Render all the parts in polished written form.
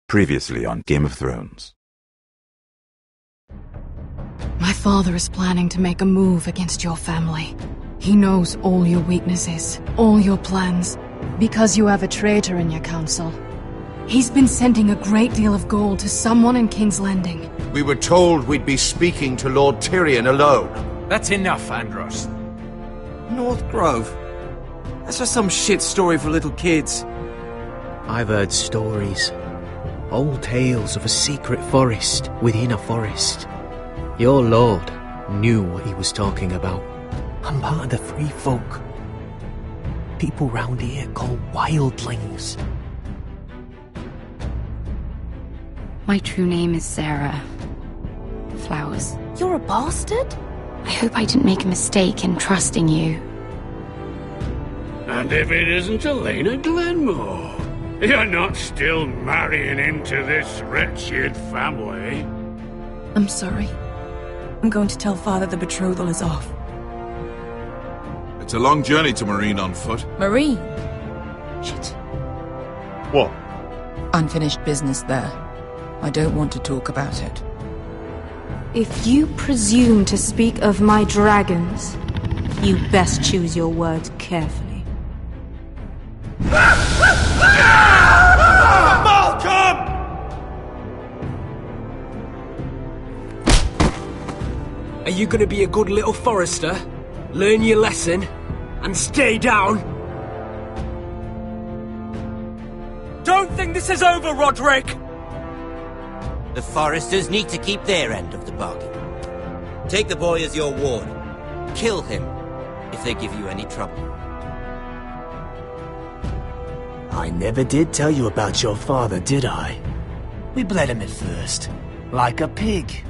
Previously on Game of Thrones. My father is planning to make a move against your family. He knows all your weaknesses, all your plans, because you have a traitor in your council. He's been sending a great deal of gold to someone in King's Landing. We were told we'd be speaking to Lord Tyrion alone. That's enough, Andros. North Grove? That's just some shit story for little kids. I've heard stories. Old tales of a secret forest within a forest. Your lord knew what he was talking about. I'm part of the free folk. People round here call wildlings. My true name is Sarah Flowers. You're a bastard? I hope I didn't make a mistake in trusting you. And if it isn't Elena Glenmore, you're not still marrying into this wretched family. I'm sorry. I'm going to tell Father the betrothal is off. It's a long journey to Marine on foot. Marine? Shit. What? Unfinished business there. I don't want to talk about it. If you presume to speak of my dragons, you best choose your words carefully. Malcolm! Are you gonna be a good little forester? Learn your lesson? And stay down? Don't think this is over, Roderick! The foresters need to keep their end of the bargain. Take the boy as your ward. Kill him if they give you any trouble. I never did tell you about your father, did I? We bled him at first, like a pig.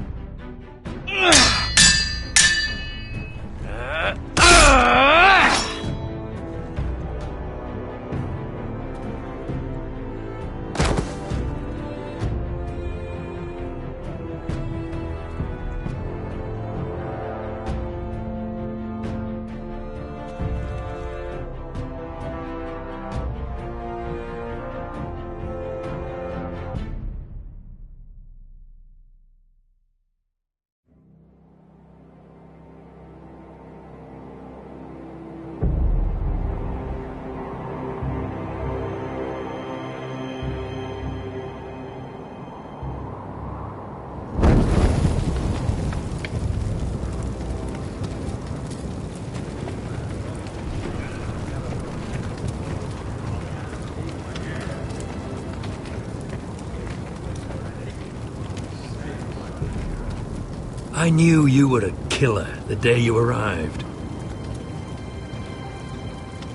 I knew you were a killer the day you arrived.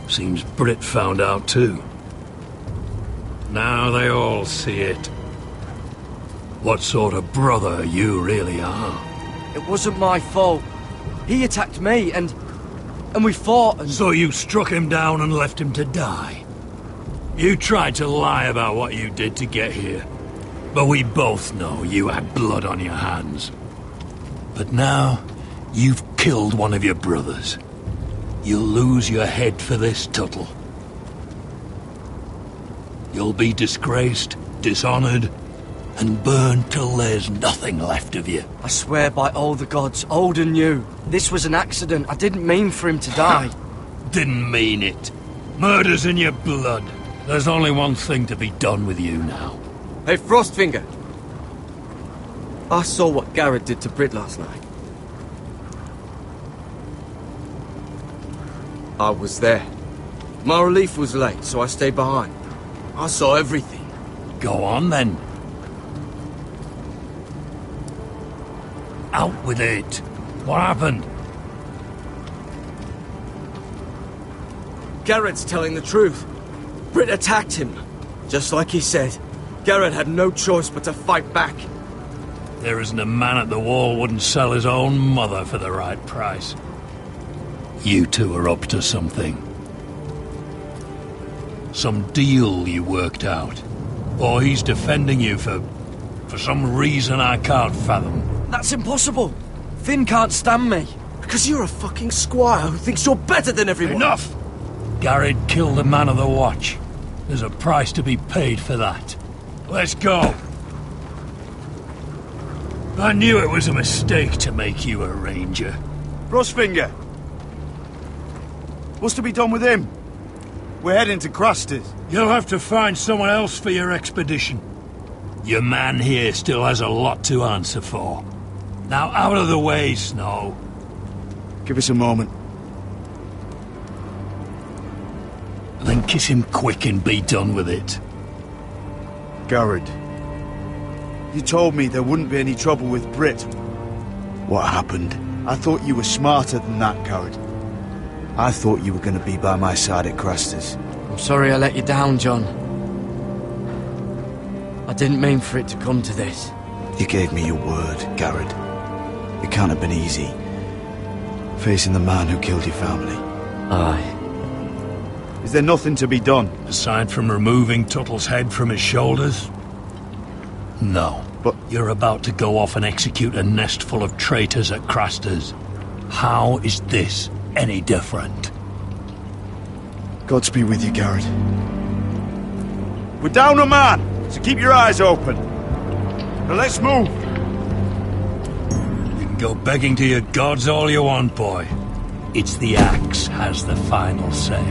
Seems Brit found out too. Now they all see it. What sort of brother you really are. It wasn't my fault. He attacked me and we fought and... So you struck him down and left him to die. You tried to lie about what you did to get here. But we both know you had blood on your hands. But now, you've killed one of your brothers. You'll lose your head for this, Tuttle. You'll be disgraced, dishonored, and burned till there's nothing left of you. I swear by all the gods, old and new, this was an accident. I didn't mean for him to die. Didn't mean it. Murder's in your blood. There's only one thing to be done with you now. Hey, Frostfinger. I saw what Garrett did to Brit last night. I was there. My relief was late, so I stayed behind. I saw everything. Go on, then. Out with it. What happened? Garrett's telling the truth. Brit attacked him. Just like he said. Garrett had no choice but to fight back. There isn't a man at the wall wouldn't sell his own mother for the right price. You two are up to something. Some deal you worked out. Or he's defending you for some reason I can't fathom. That's impossible. Finn can't stand me. Because you're a fucking squire who thinks you're better than everyone. Enough! Garrett killed a man of the watch. There's a price to be paid for that. Let's go. I knew it was a mistake to make you a ranger. Frostfinger! What's to be done with him? We're heading to Cruster's. You'll have to find someone else for your expedition. Your man here still has a lot to answer for. Now out of the way, Snow. Give us a moment. Then kiss him quick and be done with it. Garrett, you told me there wouldn't be any trouble with Brit. What happened? I thought you were smarter than that, Garrett. I thought you were going to be by my side at Cruster's. I'm sorry I let you down, John. I didn't mean for it to come to this. You gave me your word, Garrett. It can't have been easy. Facing the man who killed your family. Aye. Is there nothing to be done? Aside from removing Tuttle's head from his shoulders? No. But you're about to go off and execute a nest full of traitors at Craster's. How is this any different? Godspeed with you, Garrett. We're down a man, so keep your eyes open. Now let's move. You can go begging to your gods all you want, boy. It's the axe has the final say.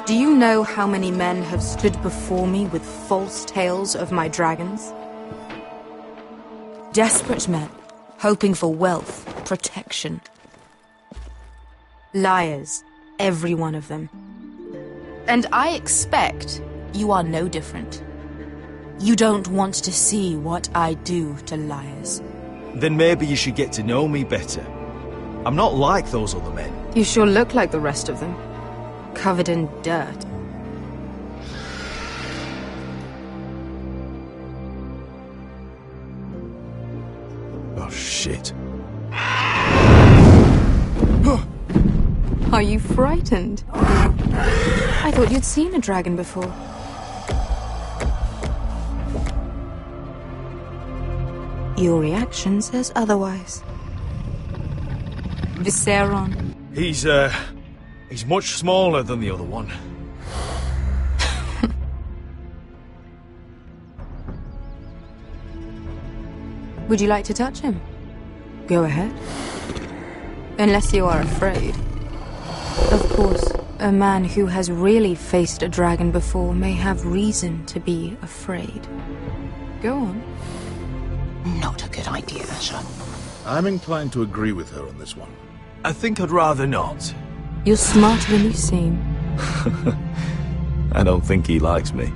Do you know how many men have stood before me with false tales of my dragons? Desperate men, hoping for wealth, protection. Liars, every one of them. And I expect you are no different. You don't want to see what I do to liars. Then maybe you should get to know me better. I'm not like those other men. You sure look like the rest of them. Covered in dirt. Oh, shit. Are you frightened? I thought you'd seen a dragon before. Your reaction says otherwise. Viseron. He's much smaller than the other one. Would you like to touch him? Go ahead. Unless you are afraid. Of course, a man who has really faced a dragon before may have reason to be afraid. Go on. Not a good idea, sir. I'm inclined to agree with her on this one. I think I'd rather not. You're smarter than you seem. I don't think he likes me.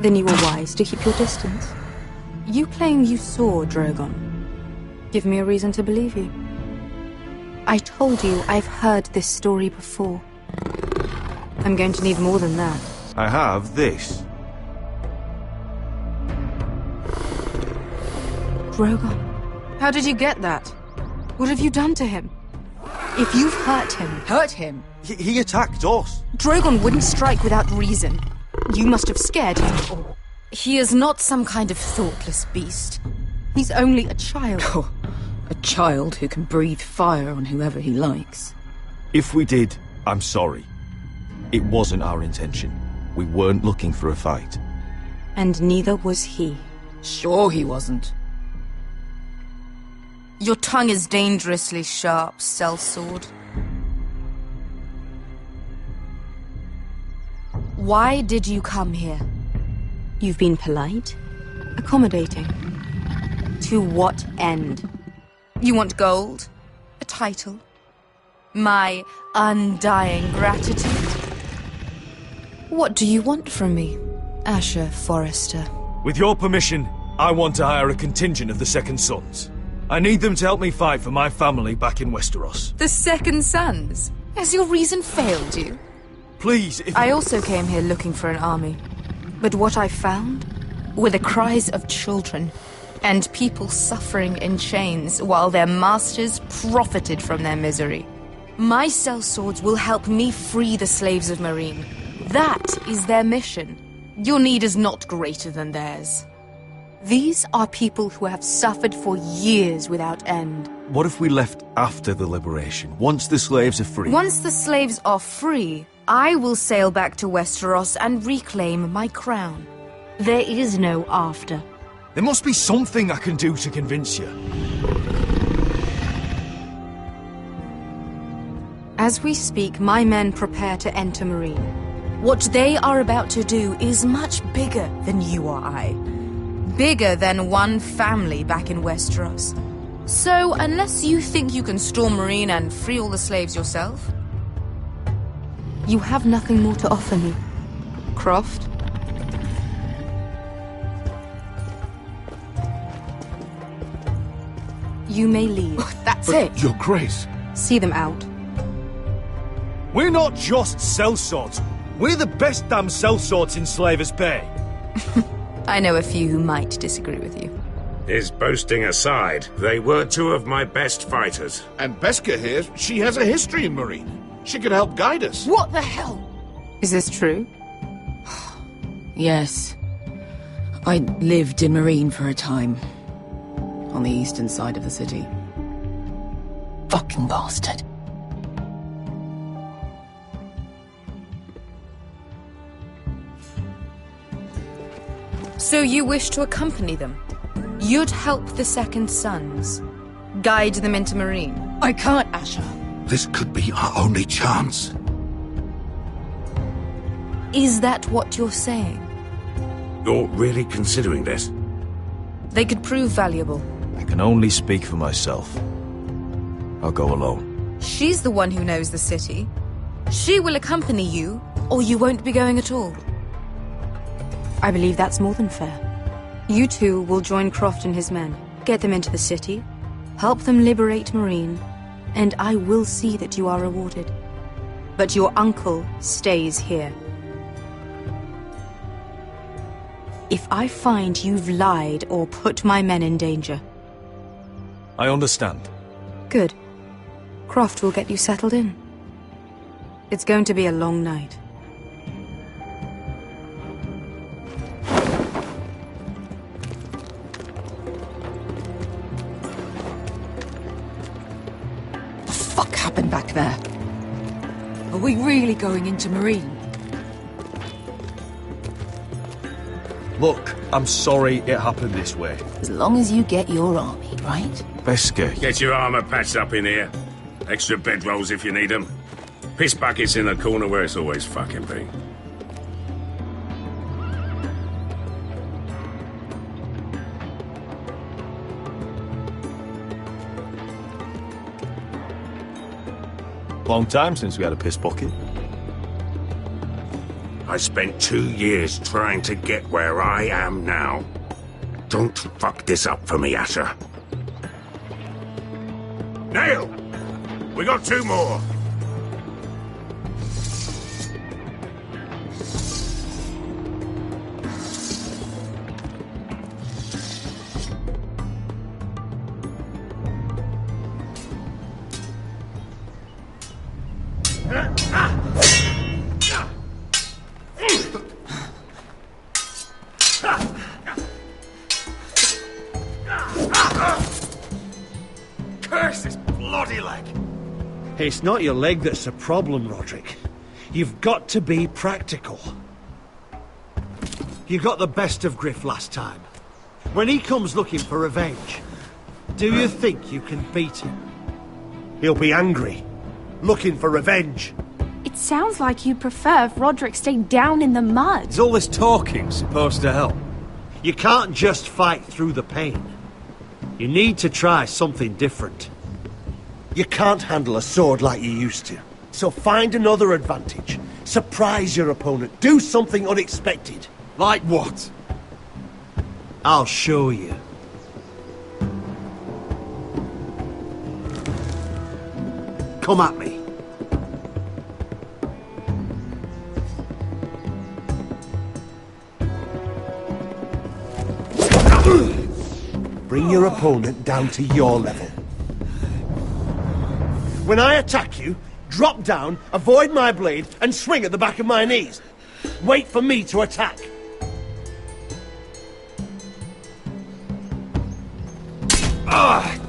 Then you were wise to keep your distance. You claim you saw Drogon. Give me a reason to believe you. I told you I've heard this story before. I'm going to need more than that. I have this. Drogon, how did you get that? What have you done to him? If you've hurt him... Hurt him? He attacked us. Drogon wouldn't strike without reason. You must have scared him, or... He is not some kind of thoughtless beast. He's only a child. Oh, a child who can breathe fire on whoever he likes. If we did, I'm sorry. It wasn't our intention. We weren't looking for a fight. And neither was he. Sure he wasn't. Your tongue is dangerously sharp, sellsword. Why did you come here? You've been polite, accommodating. To what end? You want gold? A title? My undying gratitude? What do you want from me, Asher Forrester? With your permission, I want to hire a contingent of the Second Sons. I need them to help me fight for my family back in Westeros. The Second Sons? Has your reason failed you? Please, if... I also came here looking for an army. But what I found were the cries of children and people suffering in chains while their masters profited from their misery. My sellswords will help me free the slaves of Meereen. That is their mission. Your need is not greater than theirs. These are people who have suffered for years without end. What if we left after the liberation, once the slaves are free? Once the slaves are free, I will sail back to Westeros and reclaim my crown. There is no after. There must be something I can do to convince you. As we speak, my men prepare to enter Meereen. What they are about to do is much bigger than you or I. Bigger than one family back in Westeros. So, unless you think you can storm Meereen and free all the slaves yourself, you have nothing more to offer me, Croft. You may leave. That's it. Your Grace. See them out. We're not just sellswords. We're the best damn sellswords in Slavers Bay. I know a few who might disagree with you. His boasting aside, they were two of my best fighters. And Beskha here, she has a history in Meereen. She could help guide us. What the hell? Is this true? Yes. I lived in Meereen for a time. On the eastern side of the city. Fucking bastard. So you wish to accompany them? You'd help the Second Sons? Guide them into Meereen? I can't, Asher. This could be our only chance. Is that what you're saying? You're really considering this? They could prove valuable. I can only speak for myself. I'll go alone. She's the one who knows the city. She will accompany you, or you won't be going at all. I believe that's more than fair. You two will join Croft and his men, get them into the city, help them liberate Meereen, and I will see that you are rewarded. But your uncle stays here. If I find you've lied or put my men in danger... I understand. Good. Croft will get you settled in. It's going to be a long night. What the fuck happened back there? Are we really going into Meereen? Look, I'm sorry it happened this way. As long as you get your army, right? Beskha. Get your armor patched up in here. Extra bedrolls if you need them. Piss buckets in the corner where it's always fucking been. Long time since we had a piss bucket. I spent 2 years trying to get where I am now. Don't fuck this up for me, Asher. Nail! We got 2 more! Curse this bloody leg! It's not your leg that's the problem, Roderick. You've got to be practical. You got the best of Griff last time. When he comes looking for revenge, do you think you can beat him? He'll be angry, looking for revenge. It sounds like you'd prefer if Roderick stayed down in the mud. Is all this talking supposed to help? You can't just fight through the pain. You need to try something different. You can't handle a sword like you used to. So find another advantage. Surprise your opponent. Do something unexpected. Like what? I'll show you. Come at me. Bring your opponent down to your level. When I attack you, drop down, avoid my blade, and swing at the back of my knees. Wait for me to attack.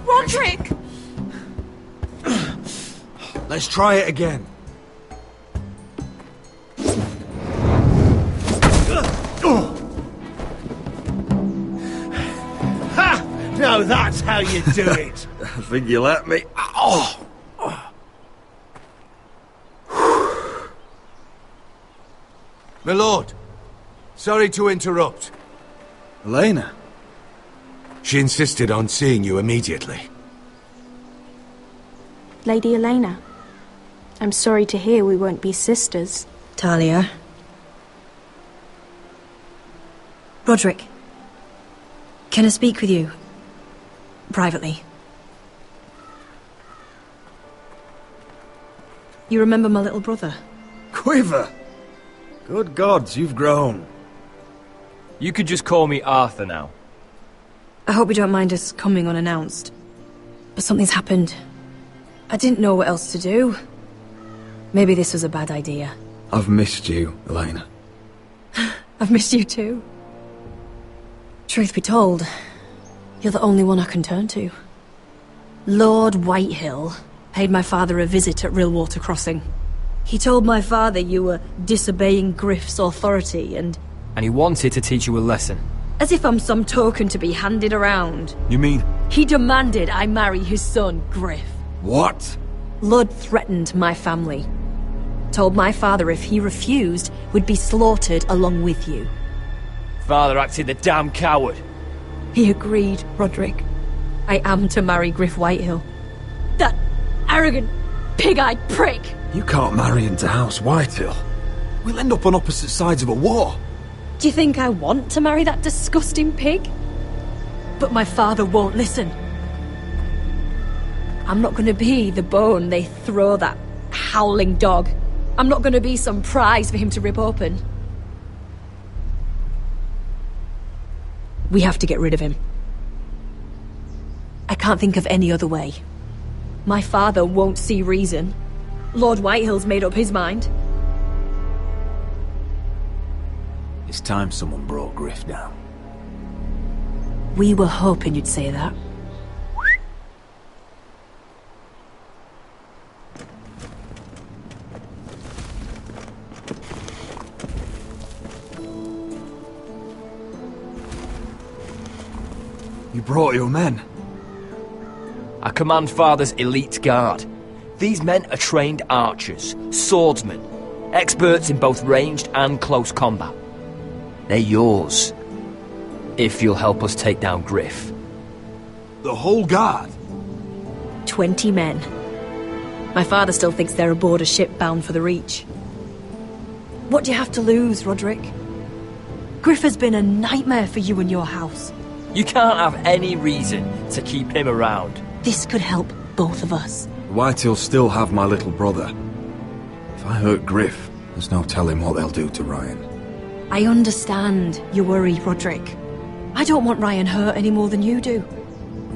Roderick! Let's try it again. Ha! Now that's how you do it. I think you let me. Oh! My lord, sorry to interrupt. Elena? She insisted on seeing you immediately. Lady Elena, I'm sorry to hear we won't be sisters. Talia. Roderick. Can I speak with you? Privately. You remember my little brother? Quiver! Good gods, you've grown. You could just call me Arthur now. I hope you don't mind us coming unannounced. But something's happened. I didn't know what else to do. Maybe this was a bad idea. I've missed you, Elena. I've missed you too. Truth be told, you're the only one I can turn to. Lord Whitehill paid my father a visit at Rillwater Crossing. He told my father you were disobeying Griff's authority and he wanted to teach you a lesson. As if I'm some token to be handed around. You mean? He demanded I marry his son, Griff. What? Lord threatened my family. Told my father if he refused, we'd be slaughtered along with you. Father acted the damn coward. He agreed, Roderick. I am to marry Griff Whitehill. That arrogant, pig-eyed prick! You can't marry into House Whitehill. We'll end up on opposite sides of a war. Do you think I want to marry that disgusting pig? But my father won't listen. I'm not gonna be the bone they throw that howling dog. I'm not gonna be some prize for him to rip open. We have to get rid of him. I can't think of any other way. My father won't see reason. Lord Whitehill's made up his mind. It's time someone brought Griff down. We were hoping you'd say that. You brought your men? I command Father's elite guard. These men are trained archers, swordsmen, experts in both ranged and close combat. They're yours, if you'll help us take down Griff. The whole guard? 20 men. My father still thinks they're aboard a ship bound for the Reach. What do you have to lose, Roderick? Griff has been a nightmare for you and your house. You can't have any reason to keep him around. This could help both of us. Whitehills still have my little brother. If I hurt Griff, there's no telling what they'll do to Ryan. I understand your worry, Roderick. I don't want Ryan hurt any more than you do.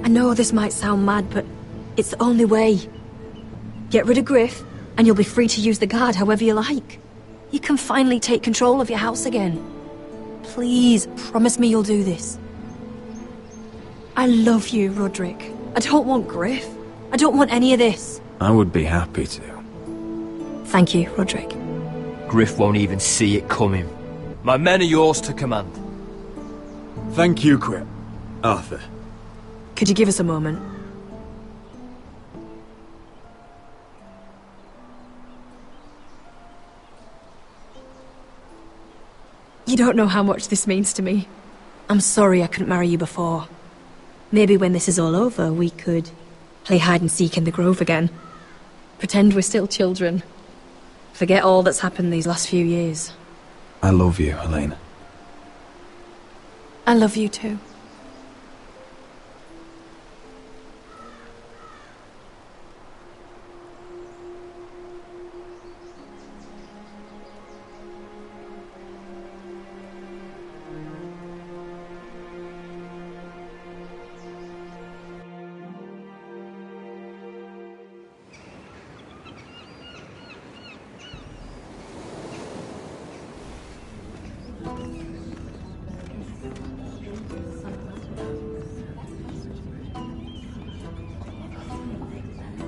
I know this might sound mad, but it's the only way. Get rid of Griff, and you'll be free to use the guard however you like. You can finally take control of your house again. Please, promise me you'll do this. I love you, Roderick. I don't want Griff. I don't want any of this. I would be happy to. Thank you, Roderick. Griff won't even see it coming. My men are yours to command. Thank you, Arthur. Could you give us a moment? You don't know how much this means to me. I'm sorry I couldn't marry you before. Maybe when this is all over, we could play hide-and-seek in the grove again. Pretend we're still children. Forget all that's happened these last few years. I love you, Helena. I love you too.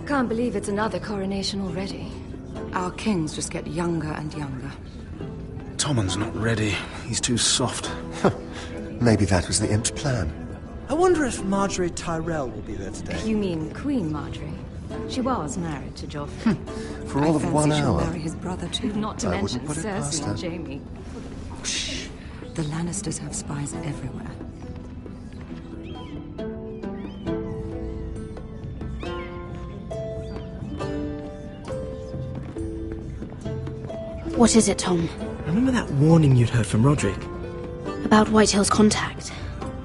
Can't believe it's another coronation already. Our kings just get younger and younger. Tommen's not ready. He's too soft. Maybe that was the imp's plan. I wonder if Marjorie Tyrell will be there today. You mean Queen Marjorie? She was married to Joffrey. For all of 1 hour. She'll marry his brother too. Not to mention Cersei and Jaime. Shh. The Lannisters have spies everywhere. What is it, Tom? Remember that warning you'd heard from Roderick? About Whitehill's contact.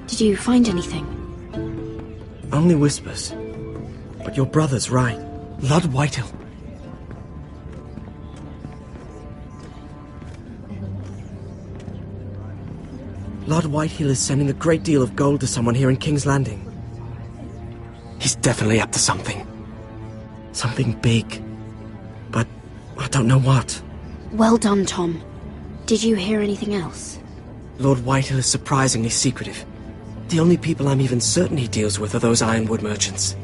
Did you find anything? Only whispers. But your brother's right. Lord Whitehill. Lord Whitehill is sending a great deal of gold to someone here in King's Landing. He's definitely up to something. Something big. But I don't know what. Well done, Tom. Did you hear anything else? Lord Whitehill is surprisingly secretive. The only people I'm even certain he deals with are those ironwood merchants.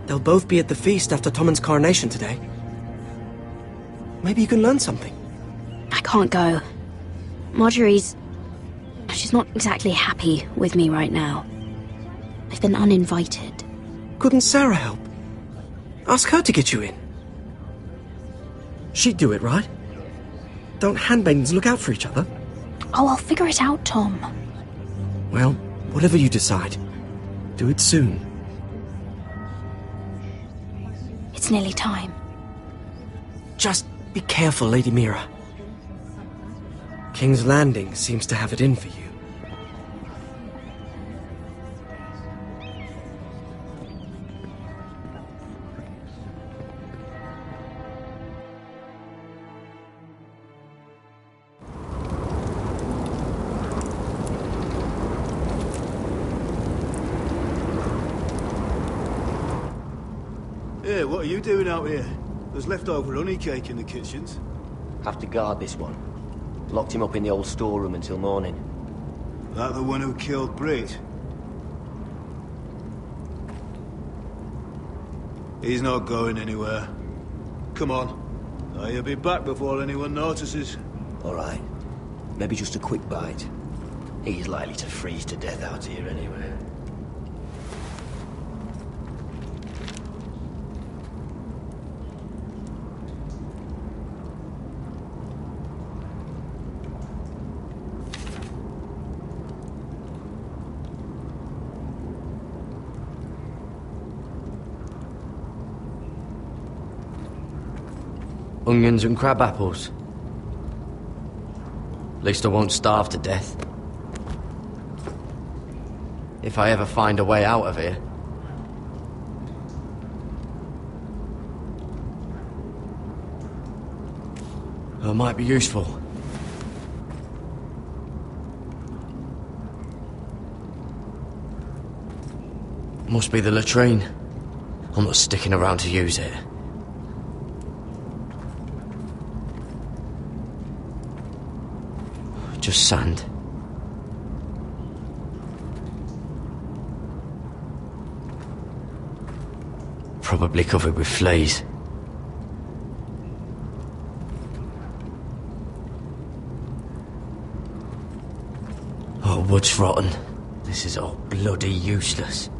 They'll both be at the feast after Tommen's coronation today. Maybe you can learn something. I can't go. She's not exactly happy with me right now. I've been uninvited. Couldn't Sarah help? Ask her to get you in. She'd do it, right? Don't handmaidens look out for each other? Oh, I'll figure it out, Tom. Well, whatever you decide, do it soon. It's nearly time. Just be careful, Lady Mira. King's Landing seems to have it in for you. Hey, what are you doing out here? There's leftover honey cake in the kitchens. Have to guard this one. Locked him up in the old storeroom until morning. That the one who killed Brit? He's not going anywhere. Come on. He'll be back before anyone notices. All right. Maybe just a quick bite. He's likely to freeze to death out here anyway. Onions and crab apples. At least I won't starve to death. If I ever find a way out of here. It might be useful. Must be the latrine. I'm not sticking around to use it. Just sand. probably covered with fleas. Oh, wood's rotten. This is all bloody useless.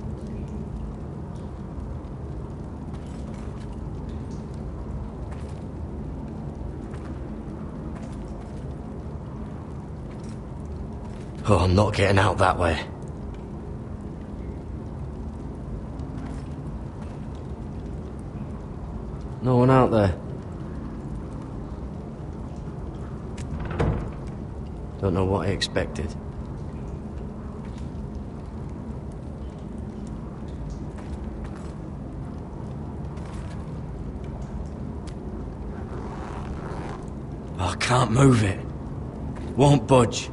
Oh, I'm not getting out that way. No one out there. Don't know what I expected. I can't move it. Won't budge.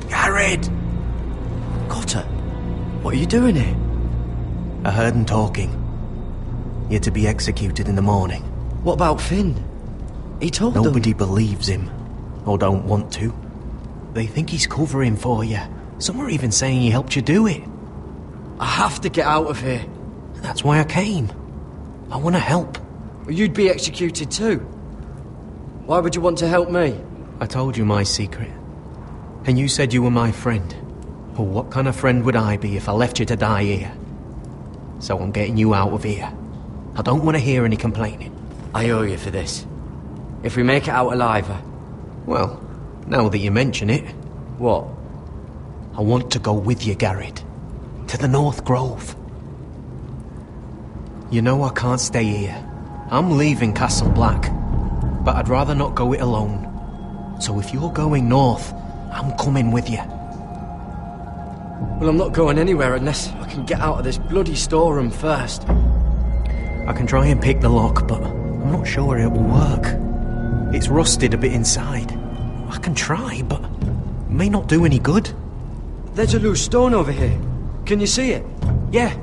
Jared! Cotter, what are you doing here? I heard him talking. You're to be executed in the morning. What about Finn? He told them. Nobody believes him, or don't want to. They think he's covering for you. Some are even saying he helped you do it. I have to get out of here. That's why I came. I want to help. Well, you'd be executed too. Why would you want to help me? I told you my secret. And you said you were my friend. Well, what kind of friend would I be if I left you to die here? So I'm getting you out of here. I don't want to hear any complaining. I owe you for this. If we make it out alive... Well, now that you mention it... What? I want to go with you, Garrett. To the North Grove. You know I can't stay here. I'm leaving Castle Black. But I'd rather not go it alone. So if you're going north, I'm coming with you. Well, I'm not going anywhere unless I can get out of this bloody storeroom first. I can try and pick the lock, but I'm not sure it will work. It's rusted a bit inside. I can try, but it may not do any good. There's a loose stone over here. Can you see it? Yeah.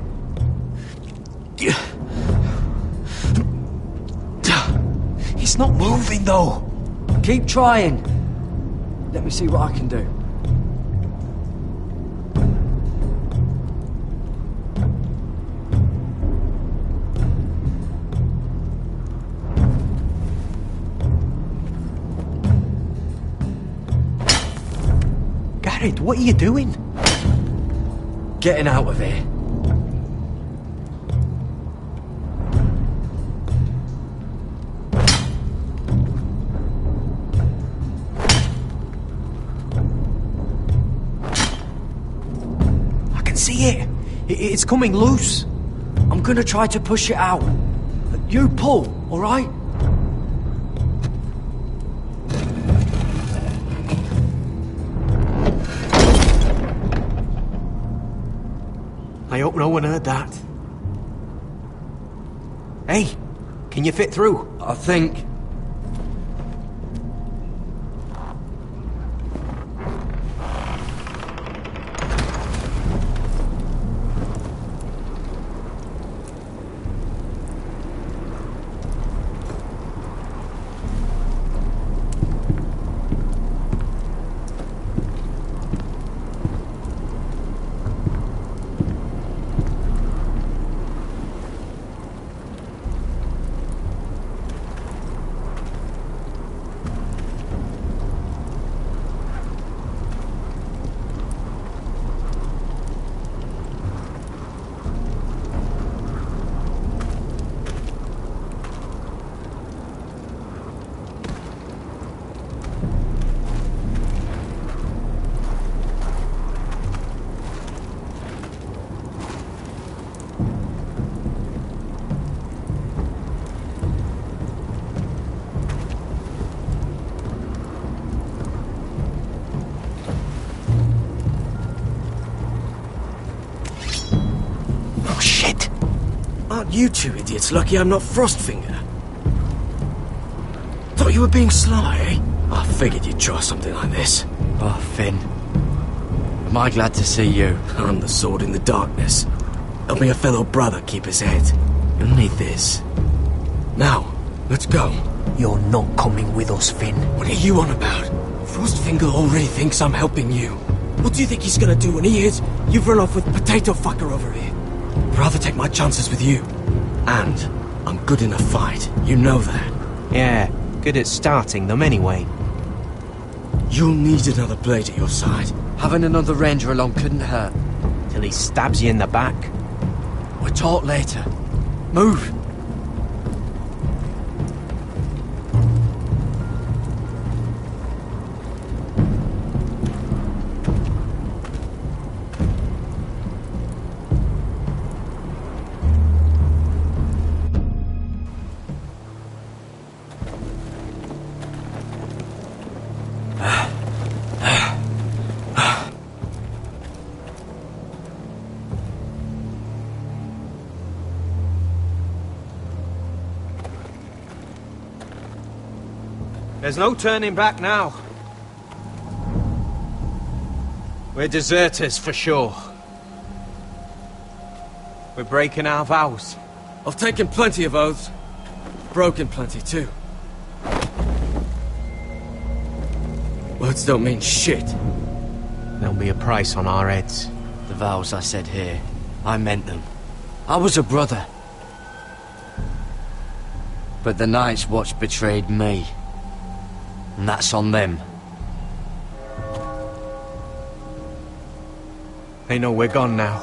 It's not moving, though. Keep trying. Let me see what I can do. Garrett, what are you doing? Getting out of here. I can see it. It's coming loose. I'm gonna try to push it out. You pull, all right? I hope no one heard that. Hey, can you fit through? I think. Aren't you two idiots lucky I'm not Frostfinger? Thought you were being sly, eh? I figured you'd try something like this. Oh, Finn. Am I glad to see you? I'm the sword in the darkness. Helping a fellow brother keep his head. You'll need this. Now, let's go. You're not coming with us, Finn. What are you on about? Frostfinger already thinks I'm helping you. What do you think he's gonna do when he hears you've run off with potato fucker over here? I'd rather take my chances with you. And I'm good in a fight, you know that. Yeah, good at starting them anyway. You'll need another blade at your side. Having another ranger along couldn't hurt. Till he stabs you in the back. We'll talk later. Move! There's no turning back now. We're deserters for sure. We're breaking our vows. I've taken plenty of oaths. Broken plenty too. Words don't mean shit. There'll be a price on our heads. The vows I said here, I meant them. I was a brother. But the Night's Watch betrayed me. And that's on them. They know we're gone now.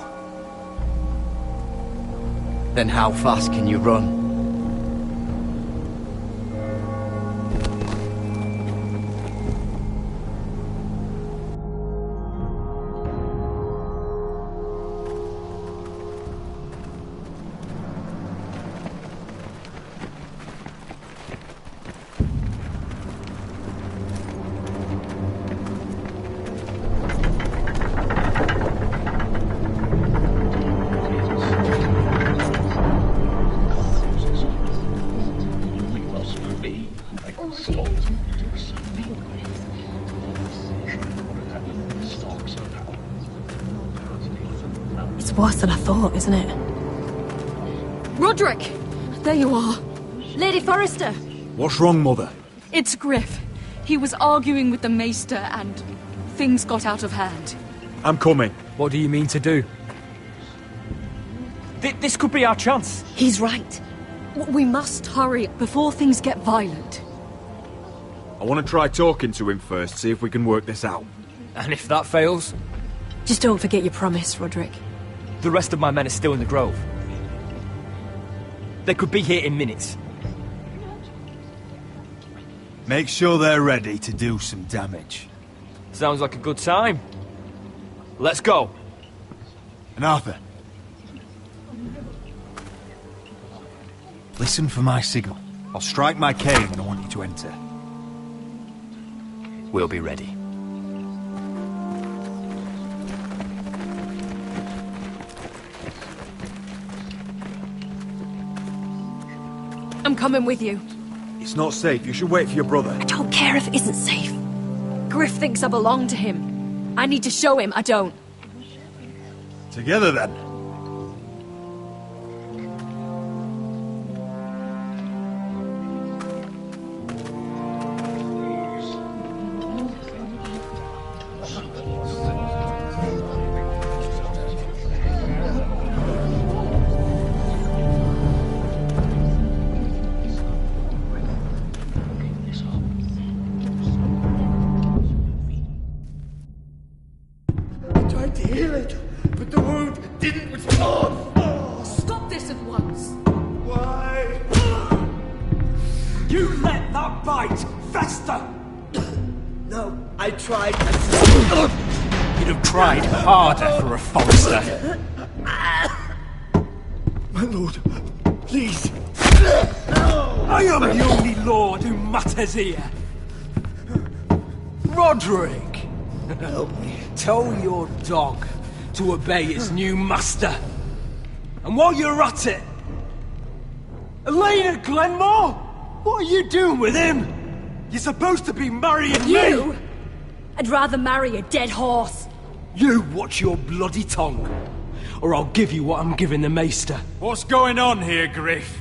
Then how fast can you run? It's worse than I thought, isn't it? Roderick! There you are. Lady Forrester! What's wrong, Mother? It's Griff. He was arguing with the Maester and things got out of hand. I'm coming. What do you mean to do? This could be our chance. He's right. We must hurry before things get violent. I want to try talking to him first, see if we can work this out. And if that fails? Just don't forget your promise, Roderick. The rest of my men are still in the grove. They could be here in minutes. Make sure they're ready to do some damage. Sounds like a good time. Let's go. And Arthur, listen for my signal. I'll strike my cane when I want you to enter. We'll be ready. I'm coming with you. It's not safe. You should wait for your brother. I don't care if it isn't safe. Griff thinks I belong to him. I need to show him I don't. Together then. You'd have tried harder for a Forrester. My lord, please. I am the only lord who matters here. Roderick! Help me. Tell your dog to obey its new master. And while you're at it, Elena Glenmore? What are you doing with him? You're supposed to be marrying You? me! I'd rather marry a dead horse. You watch your bloody tongue, or I'll give you what I'm giving the Maester. What's going on here, Griff?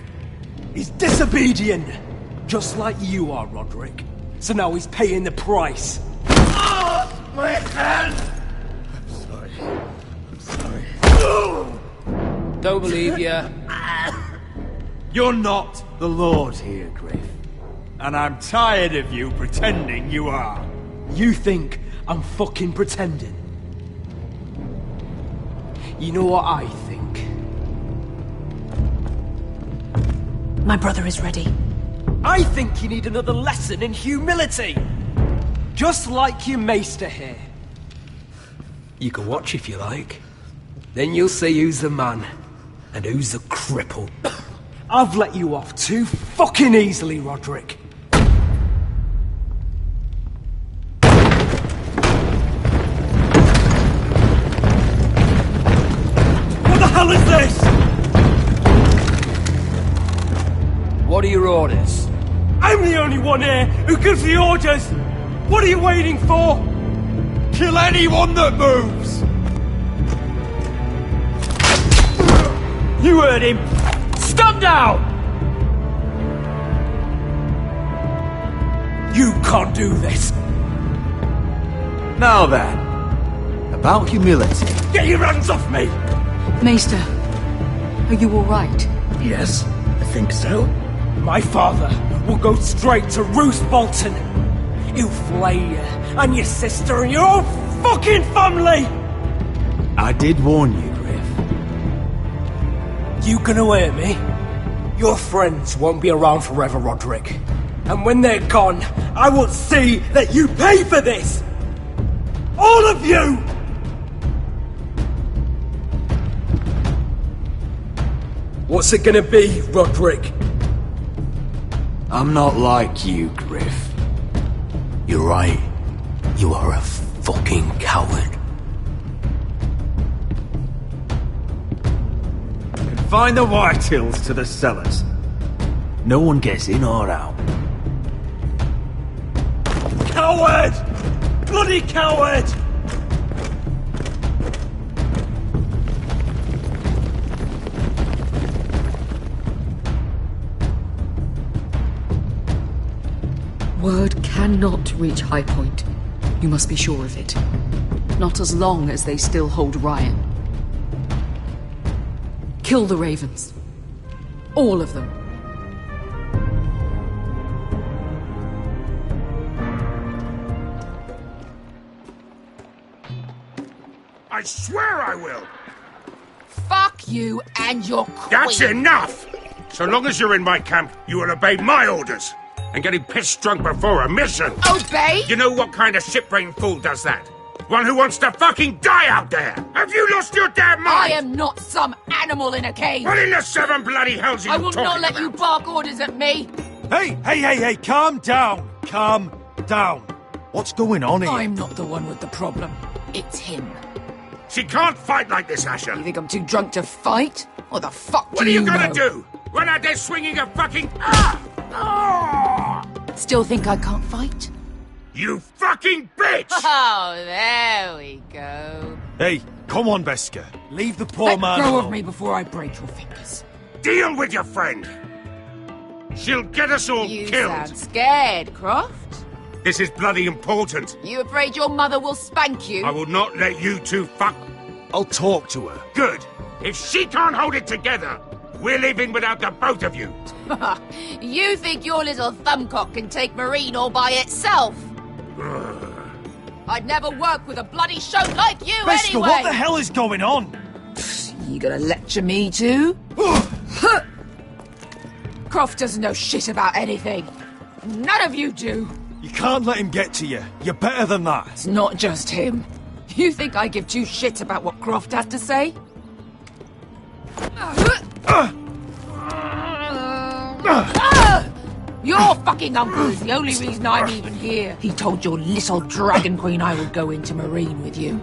He's disobedient, just like you are, Roderick. So now he's paying the price. My hand! Don't believe ya. You're not the Lord here, Griff. And I'm tired of you pretending you are. You think I'm fucking pretending? You know what I think? My brother is ready. I think you need another lesson in humility. Just like your maester here. You can watch if you like. Then you'll see who's the man and who's the cripple. I've let you off too fucking easily, Roderick. What the hell is this? What are your orders? I'm the only one here who gives the orders! What are you waiting for? Kill anyone that moves! You heard him! Stand down! You can't do this! Now then, about humility. Get your hands off me! Maester, are you alright? Yes, I think so. My father will go straight to Roose Bolton. He'll flay you, and your sister, and your whole fucking family! I did warn you, Griff. You gonna hurt me? Your friends won't be around forever, Roderick. And when they're gone, I will see that you pay for this! All of you! What's it gonna be, Roderick? I'm not like you, Griff. You're right. You are a fucking coward. Confine the Whitehills to the cellars. No one gets in or out. Coward! Bloody coward! Word cannot reach High Point. You must be sure of it. Not as long as they still hold Ryan. Kill the Ravens. All of them. I swear I will! Fuck you and your queen! That's enough! So long as you're in my camp, you will obey my orders. And getting pissed drunk before a mission. Obey? You know what kind of shit-brained fool does that? One who wants to fucking die out there! Have you lost your damn mind? I am not some animal in a cage! What in the seven bloody hells are you I will not let you bark orders at me! Hey, calm down! Calm down! What's going on here? I'm not the one with the problem. It's him. She can't fight like this, Asher! You think I'm too drunk to fight? What the fuck What do are you know? gonna do? Run out there swinging a fucking... Still think I can't fight? You fucking bitch! Oh, there we go. Hey, come on, Beska. Leave the poor Let man go alone. of me before I break your fingers. Deal with your friend! She'll get us all You killed! sound scared, Croft. This is bloody important. You afraid your mother will spank you? I will not let you two fuck... I'll talk to her. Good. If she can't hold it together, we're leaving without the both of you. You think your little thumbcock can take Marine all by itself? I'd never work with a bloody shote like you Beska, anyway! what the hell is going on? You gonna lecture me too? Croft doesn't know shit about anything. None of you do. You can't let him get to you. You're better than that. It's not just him. You think I give two shits about what Croft has to say? Your fucking uncle is the only reason I'm even here. He told your little dragon queen I would go into Marine with you.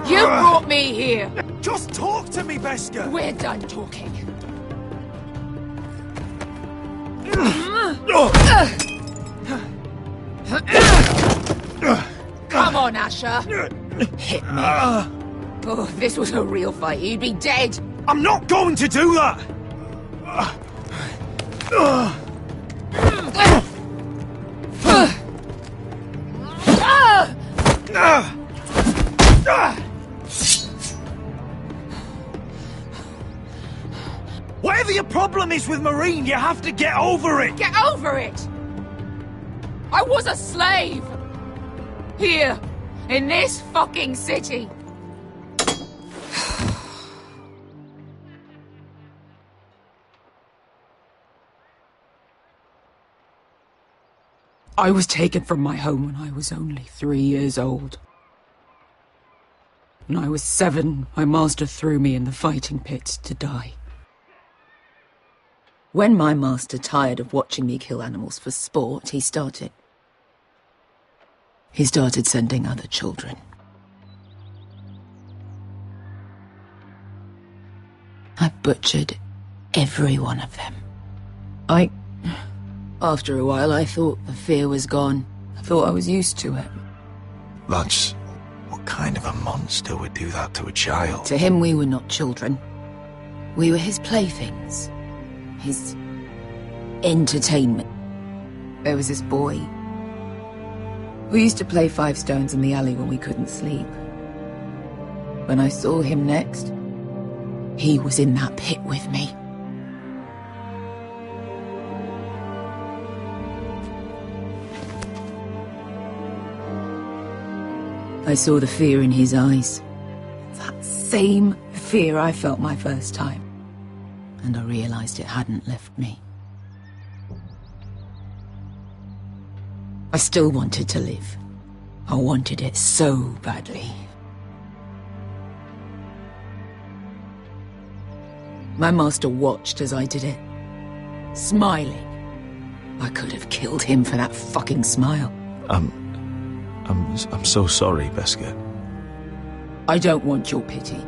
You brought me here. Just talk to me, Beska. We're done talking. Come on, Asher. Hit me. Oh, if this was a real fight, you'd be dead. I'm not going to do that! Whatever your problem is with Marine, you have to get over it! Get over it! I was a slave! Here, in this fucking city! I was taken from my home when I was only 3 years old. When I was 7, my master threw me in the fighting pit to die. When my master tired of watching me kill animals for sport, he started sending other children. I butchered every one of them. After a while, I thought the fear was gone. I thought I was used to it. That's... what kind of a monster would do that to a child? To him, we were not children. We were his playthings. His... entertainment. There was this boy. We used to play 5 stones in the alley when we couldn't sleep. When I saw him next, he was in that pit with me. I saw the fear in his eyes. That same fear I felt my first time. And I realized it hadn't left me. I still wanted to live. I wanted it so badly. My master watched as I did it, smiling. I could have killed him for that fucking smile. I'm so sorry, Beska. I don't want your pity.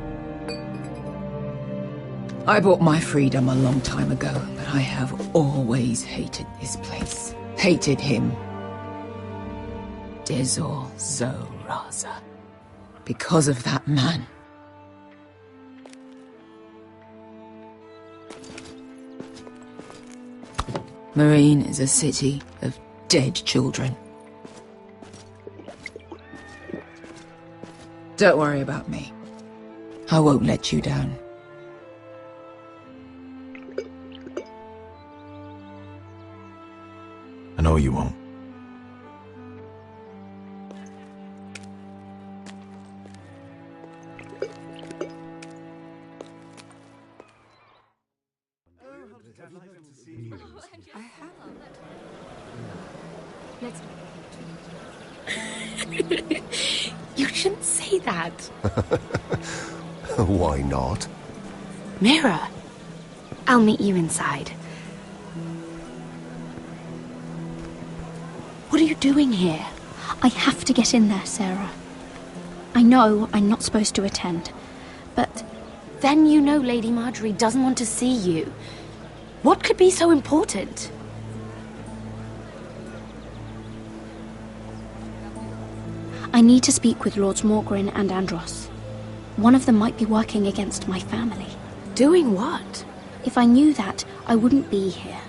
I bought my freedom a long time ago, but I have always hated this place. Hated him. Dezor Zoraza. Because of that man. Marine is a city of dead children. Don't worry about me. I won't let you down. I know you won't. You shouldn't say that. Why not? Mira, I'll meet you inside. What are you doing here? I have to get in there, Sarah. I know I'm not supposed to attend, but... Then you know Lady Marjorie doesn't want to see you. What could be so important? I need to speak with Lords Morgrin and Andros. One of them might be working against my family. Doing what? If I knew that, I wouldn't be here.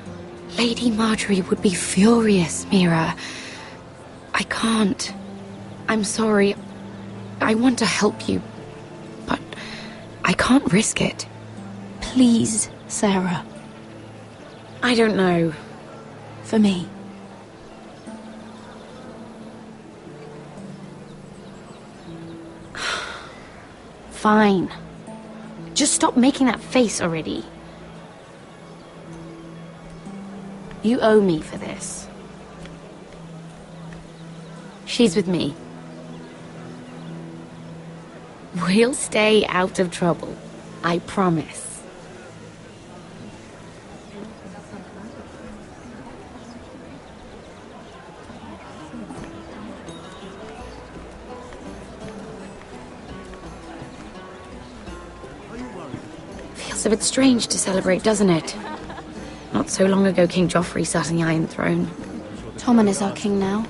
Lady Marjorie would be furious, Mira. I can't. I'm sorry. I want to help you, but I can't risk it. Please, Sarah. I don't know. For me. Fine. Just stop making that face already. You owe me for this. She's with me. We'll stay out of trouble. I promise. Feels a bit strange to celebrate, doesn't it? Not so long ago, King Joffrey sat on the Iron Throne. Tommen is our king now.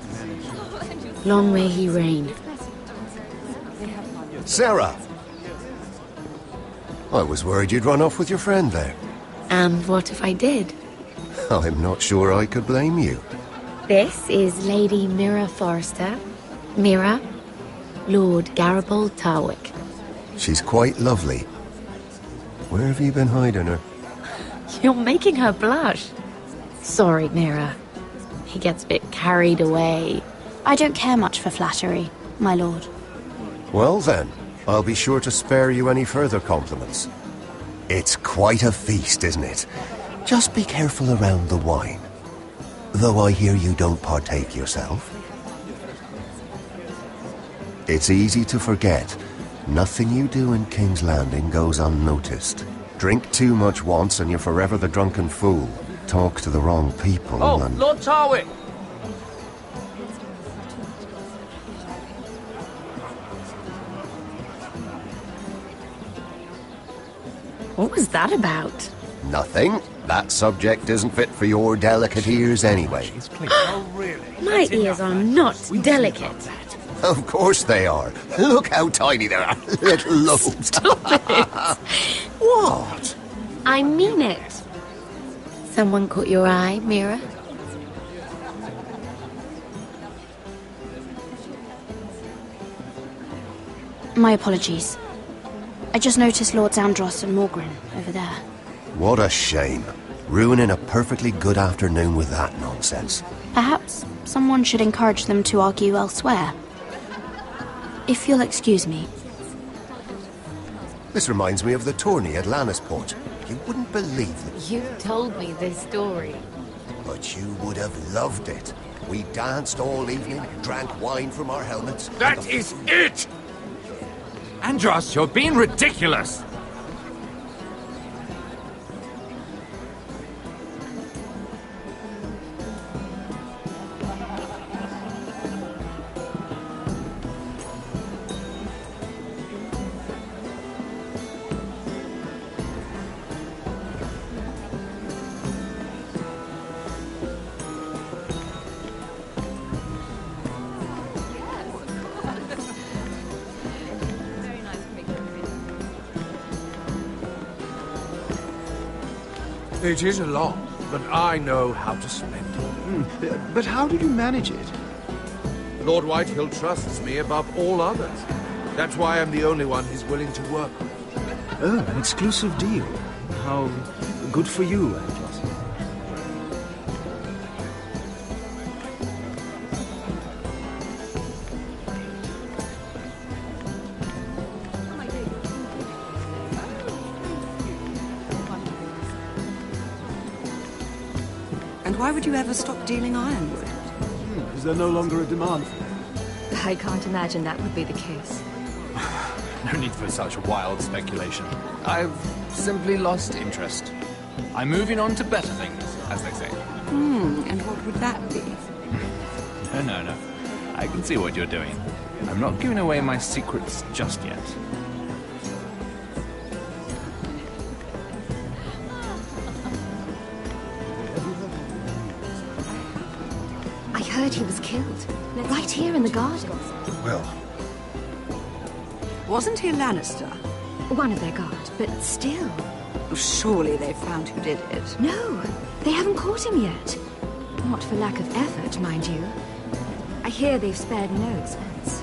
Long may he reign. Sarah! I was worried you'd run off with your friend there. And what if I did? I'm not sure I could blame you. This is Lady Mira Forrester. Mira, Lord Garibald Tarwick. She's quite lovely. Where have you been hiding her? You're making her blush. Sorry, Mira. He gets a bit carried away. I don't care much for flattery, my lord. Well then, I'll be sure to spare you any further compliments. It's quite a feast, isn't it? Just be careful around the wine. Though I hear you don't partake yourself. It's easy to forget. Nothing you do in King's Landing goes unnoticed. Drink too much once and you're forever the drunken fool. Talk to the wrong people and... Lord Tarwick! What was that about? Nothing. That subject isn't fit for your delicate ears anyway. My ears are not delicate. Of course they are. Look how tiny they are. Little lobes. Stop it! What? I mean it. Someone caught your eye, Mira? My apologies. I just noticed Lords Andros and Morgren over there. What a shame. Ruining a perfectly good afternoon with that nonsense. Perhaps someone should encourage them to argue elsewhere. If you'll excuse me. This reminds me of the tourney at Lannisport. You wouldn't believe it. You told me this story. But you would have loved it. We danced all evening, drank wine from our helmets. That is it! Andros, you're being ridiculous! It is a lot, but I know how to spend it. But how did you manage it? Lord Whitehill trusts me above all others. That's why I'm the only one he's willing to work with. Oh, an exclusive deal. How good for you, Andros. And why would you ever stop dealing ironwood? Is there no longer a demand for it? I can't imagine that would be the case. No need for such wild speculation. I've simply lost interest. I'm moving on to better things, as they say. And what would that be? No. I can see what you're doing. I'm not giving away my secrets just yet. I heard he was killed. Right here in the garden. Well... Wasn't he a Lannister? One of their guard, but still. Surely they found who did it. No, they haven't caught him yet. Not for lack of effort, mind you. I hear they've spared no expense.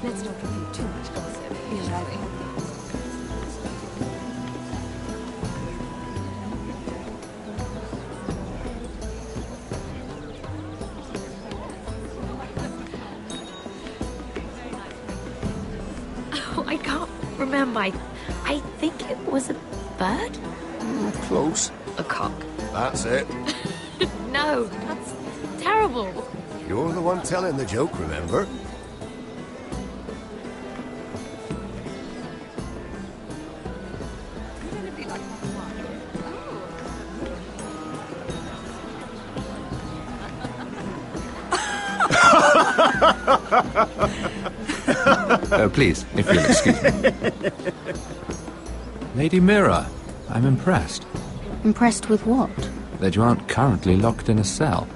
Let's not repeat too much gossip, shall we? I can't remember. I think it was a bird? Close. A cock. That's it. No, that's terrible. You're the one telling the joke, remember? Please, if you'll excuse me. Lady Mira, I'm impressed. Impressed with what? That you aren't currently locked in a cell.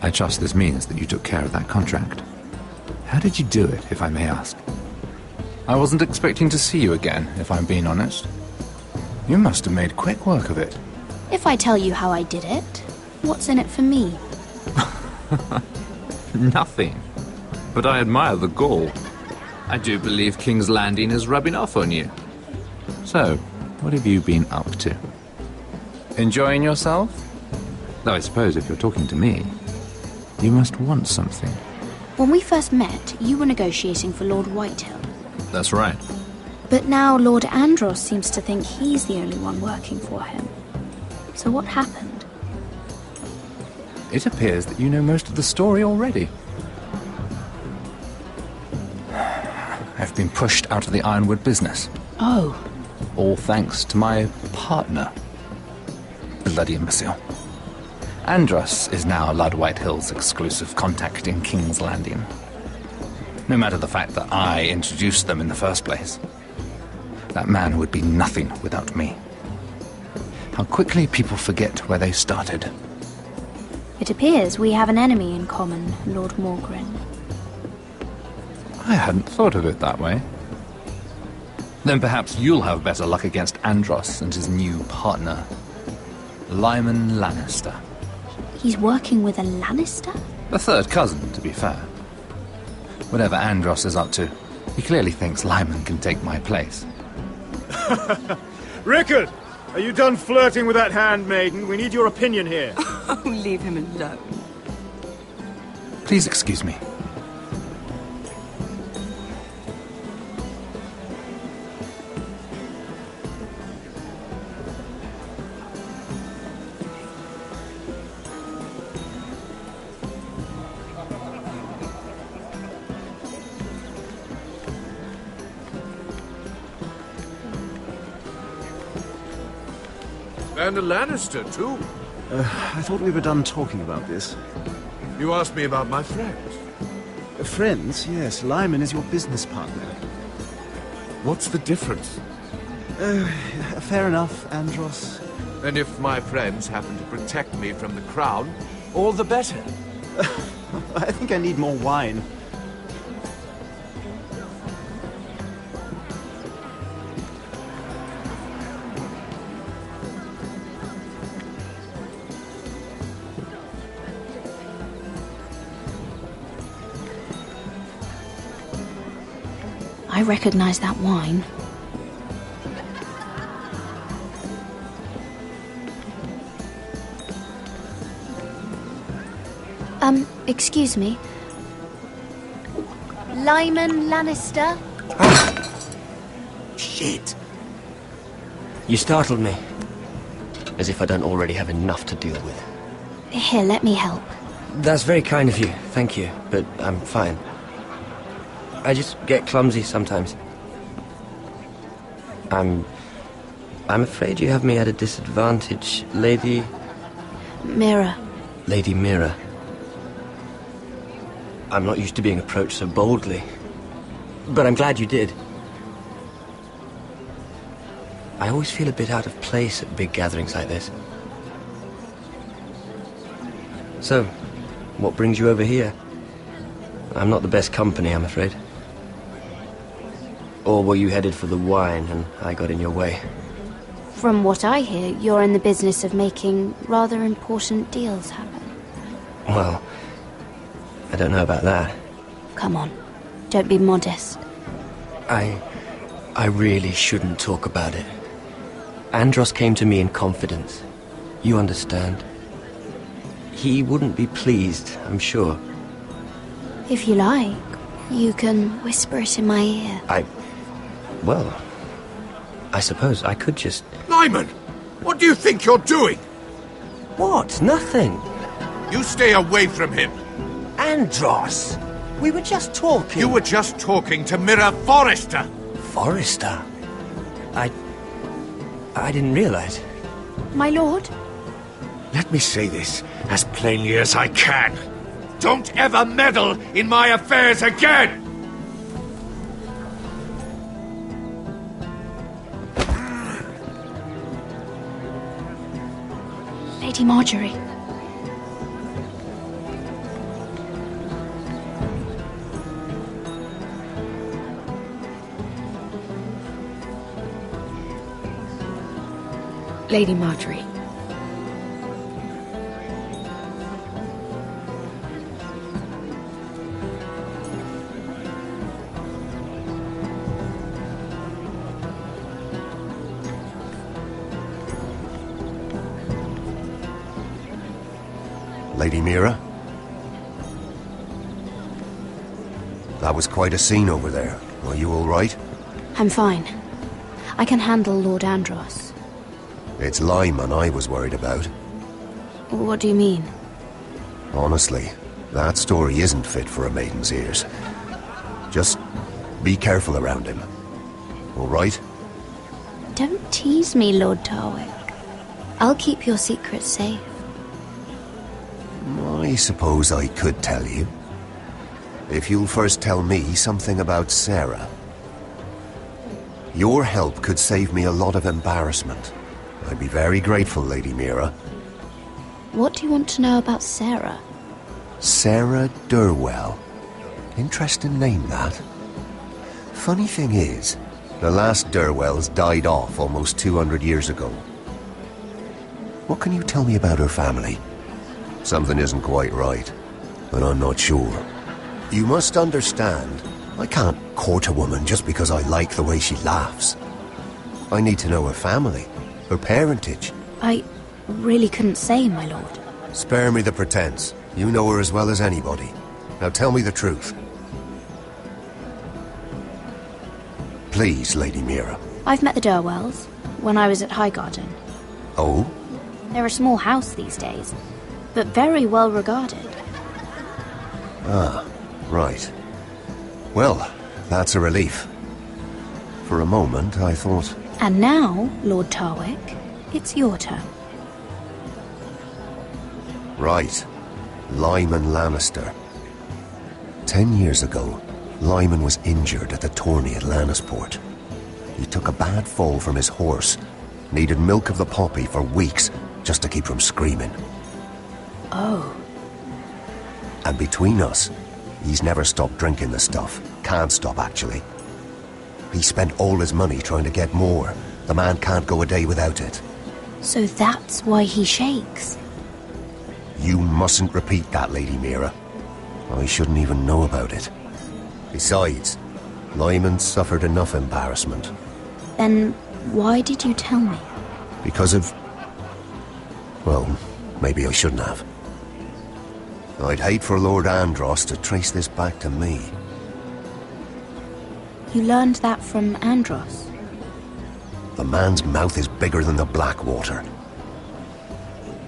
I trust this means that you took care of that contract. How did you do it, if I may ask? I wasn't expecting to see you again, if I'm being honest. You must have made quick work of it. If I tell you how I did it, what's in it for me? Nothing. But I admire the gall. I do believe King's Landing is rubbing off on you. So, what have you been up to? Enjoying yourself? Though I suppose if you're talking to me, you must want something. When we first met, you were negotiating for Lord Whitehill. That's right. But now Lord Andros seems to think he's the only one working for him. So what happened? It appears that you know most of the story already. I've been pushed out of the ironwood business. Oh. All thanks to my partner. Bloody imbecile. Andros is now Lord Whitehill's exclusive contact in King's Landing. No matter the fact that I introduced them in the first place. That man would be nothing without me. How quickly people forget where they started. It appears we have an enemy in common, Lord Morgren. I hadn't thought of it that way. Then perhaps you'll have better luck against Andros and his new partner, Lyman Lannister. He's working with a Lannister? A third cousin, to be fair. Whatever Andros is up to, he clearly thinks Lyman can take my place. Rickard! Are you done flirting with that handmaiden? We need your opinion here. Oh, leave him alone. Please excuse me. And a Lannister, too. I thought we were done talking about this. You asked me about my friends. Friends? Yes. Lyman is your business partner. What's the difference? Fair enough, Andros. And if my friends happen to protect me from the crown, all the better. I think I need more wine. I recognize that wine. Excuse me. Lyman Lannister? Shit! You startled me. As if I don't already have enough to deal with. Here, let me help. That's very kind of you, thank you, but I'm fine. I just get clumsy sometimes. I'm afraid you have me at a disadvantage, Lady... Mira. Lady Mira. I'm not used to being approached so boldly. But I'm glad you did. I always feel a bit out of place at big gatherings like this. So, what brings you over here? I'm not the best company, I'm afraid. Or were you headed for the wine and I got in your way? From what I hear, you're in the business of making rather important deals happen. Well, I don't know about that. Come on, don't be modest. I really shouldn't talk about it. Andros came to me in confidence. You understand? He wouldn't be pleased, I'm sure. If you like, you can whisper it in my ear. Well, I suppose I could just... Lyman! What do you think you're doing? What? Nothing. You stay away from him. Andros! We were just talking. You were just talking to Mira Forrester. Forrester? I didn't realize. My lord? Let me say this as plainly as I can. Don't ever meddle in my affairs again! Lady Marjorie. Lady Marjorie. Lady Mira? That was quite a scene over there. Are you all right? I'm fine. I can handle Lord Andros. It's Lyman I was worried about. What do you mean? Honestly, that story isn't fit for a maiden's ears. Just be careful around him. All right? Don't tease me, Lord Tarwick. I'll keep your secret safe. I suppose I could tell you. If you'll first tell me something about Sarah. Your help could save me a lot of embarrassment. I'd be very grateful, Lady Mira. What do you want to know about Sarah? Sarah Durwell. Interesting name, that. Funny thing is, the last Durwells died off almost 200 years ago. What can you tell me about her family? Something isn't quite right, but I'm not sure. You must understand, I can't court a woman just because I like the way she laughs. I need to know her family, her parentage. I really couldn't say, my lord. Spare me the pretense. You know her as well as anybody. Now tell me the truth. Please, Lady Mira. I've met the Durwells when I was at Highgarden. Oh? They're a small house these days, but very well regarded. Ah, right. Well, that's a relief. For a moment, I thought... And now, Lord Tarwick, it's your turn. Right. Lyman Lannister. 10 years ago, Lyman was injured at the tourney at Lannisport. He took a bad fall from his horse, needed milk of the poppy for weeks just to keep from screaming. Oh. And between us, he's never stopped drinking the stuff. Can't stop, actually. He spent all his money trying to get more. The man can't go a day without it. So that's why he shakes. You mustn't repeat that, Lady Mira. I shouldn't even know about it. Besides, Lyman suffered enough embarrassment. Then why did you tell me? Because of... Well, maybe I shouldn't have. I'd hate for Lord Andros to trace this back to me. You learned that from Andros? The man's mouth is bigger than the Blackwater.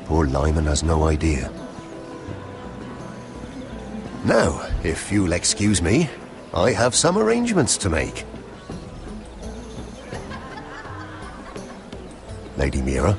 Poor Lyman has no idea. Now, if you'll excuse me, I have some arrangements to make. Lady Mira?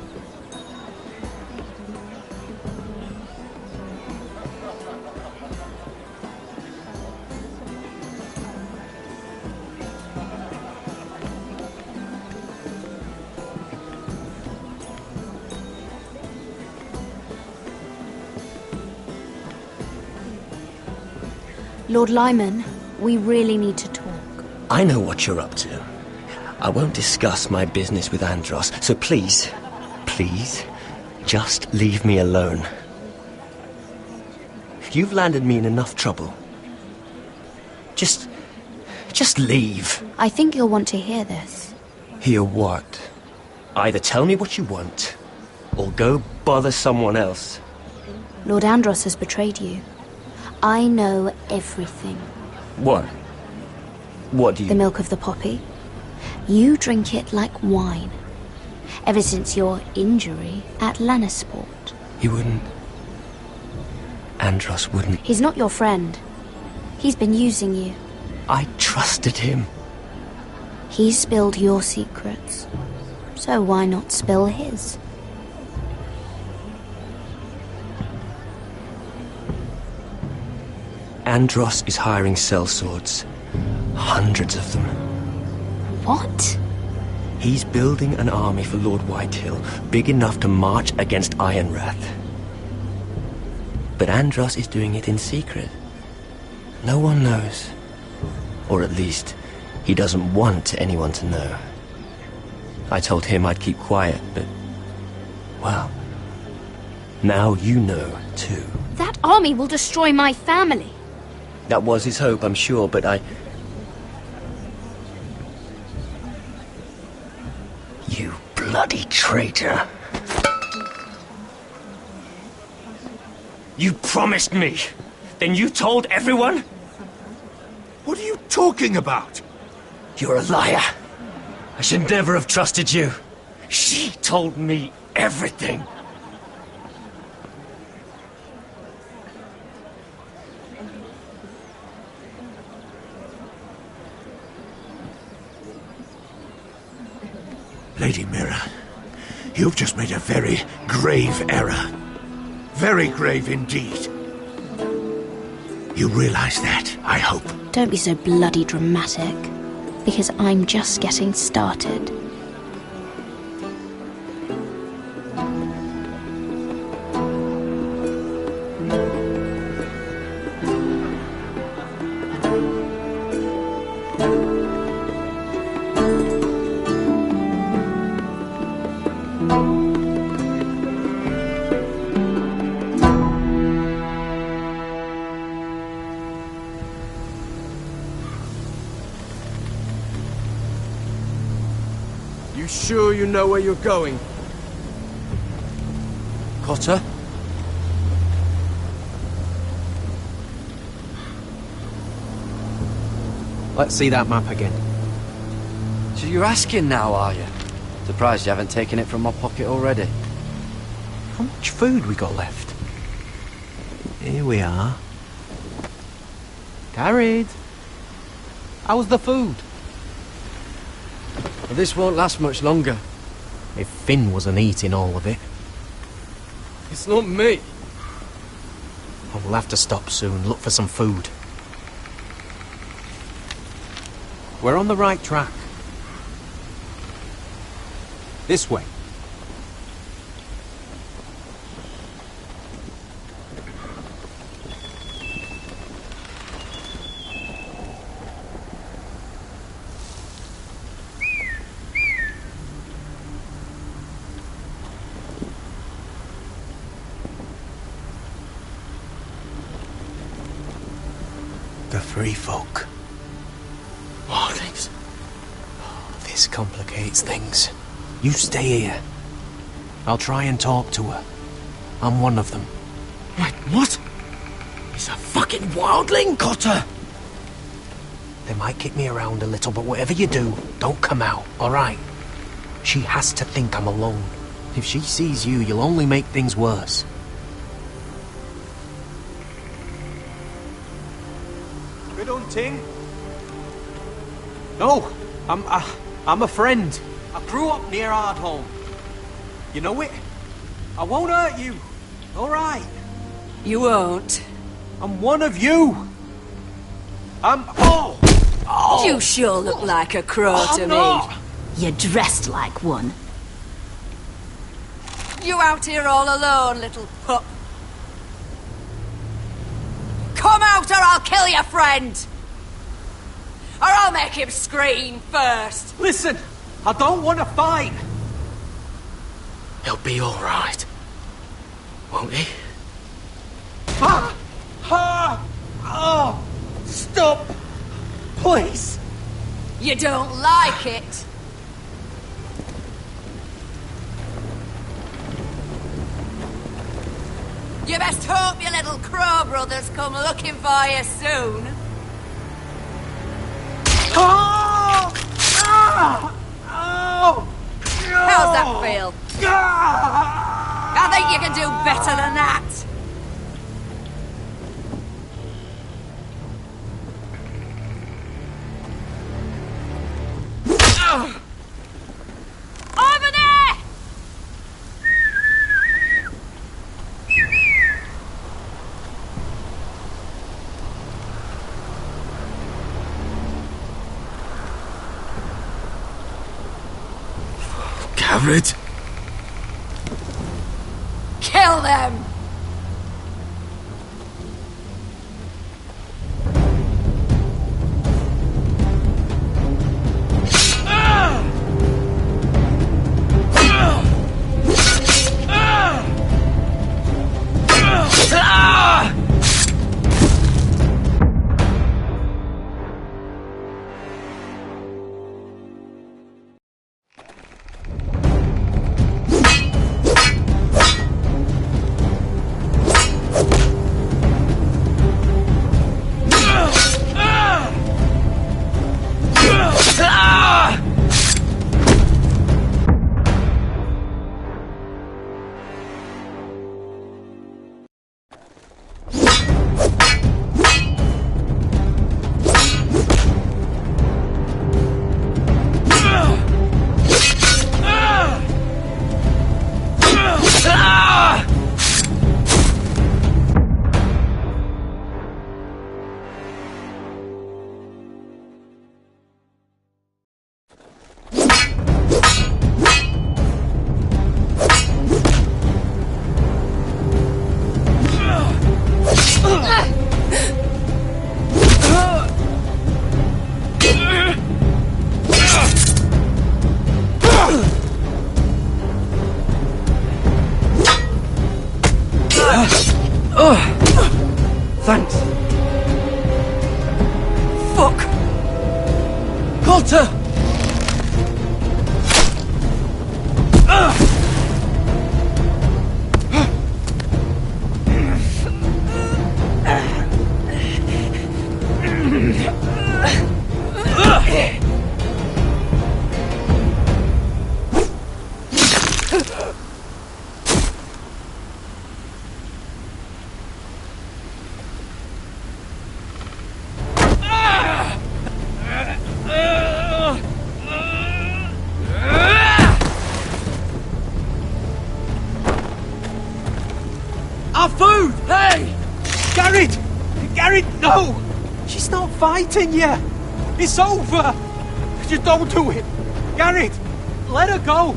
Lord Lyman, we really need to talk. I know what you're up to. I won't discuss my business with Andros, so please, just leave me alone. You've landed me in enough trouble. Just leave. I think you'll want to hear this. Hear what? Either tell me what you want, or go bother someone else. Lord Andros has betrayed you. I know everything. What? What do you... The milk of the poppy. You drink it like wine. Ever since your injury at Lannisport. He wouldn't... Andros wouldn't... He's not your friend. He's been using you. I trusted him. He spilled your secrets. So why not spill his? Andros is hiring sellswords. Hundreds of them. What? He's building an army for Lord Whitehill, big enough to march against Ironrath. But Andros is doing it in secret. No one knows. Or at least, he doesn't want anyone to know. I told him I'd keep quiet, but... well... now you know, too. That army will destroy my family. That was his hope, I'm sure, but I... You bloody traitor. You promised me. Then you told everyone? What are you talking about? You're a liar. I should never have trusted you. She told me everything. Lady Mira, you've just made a very grave error. Very grave indeed. You realize that, I hope. Don't be so bloody dramatic, because I'm just getting started. You sure you know where you're going? Cotter? Let's see that map again. So you're asking now, are you? Surprised you haven't taken it from my pocket already. How much food we got left? Here we are. Carried. How's the food? Well, this won't last much longer. If Finn wasn't eating all of it. It's not me. Oh, we'll have to stop soon, look for some food. We're on the right track. This way. The free folk. Wildlings. Oh, this complicates things. You stay here. I'll try and talk to her. I'm one of them. Wait, what? He's a fucking wildling? Cotter! They might kick me around a little, but whatever you do, don't come out, alright? She has to think I'm alone. If she sees you, you'll only make things worse. Good hunting. No, I'm a friend. I grew up near Ardholm. You know it? I won't hurt you. Alright. You won't. I'm one of you. Oh! You sure look like a crow to me. Not. You're dressed like one. You out here all alone, little pup? Come out or I'll kill your friend! Or I'll make him scream first! Listen, I don't want to fight. He'll be alright. Won't he? Oh! Stop! Please! You don't like it? You best hope your little crow brothers come looking for you soon. Oh! Oh! How's that feel? I think you can do better than that. Over there! Garrett? Kill them! Dude! Hey! Garrett! Garrett, no! She's not fighting you! It's over! Just don't do it! Garrett! Let her go!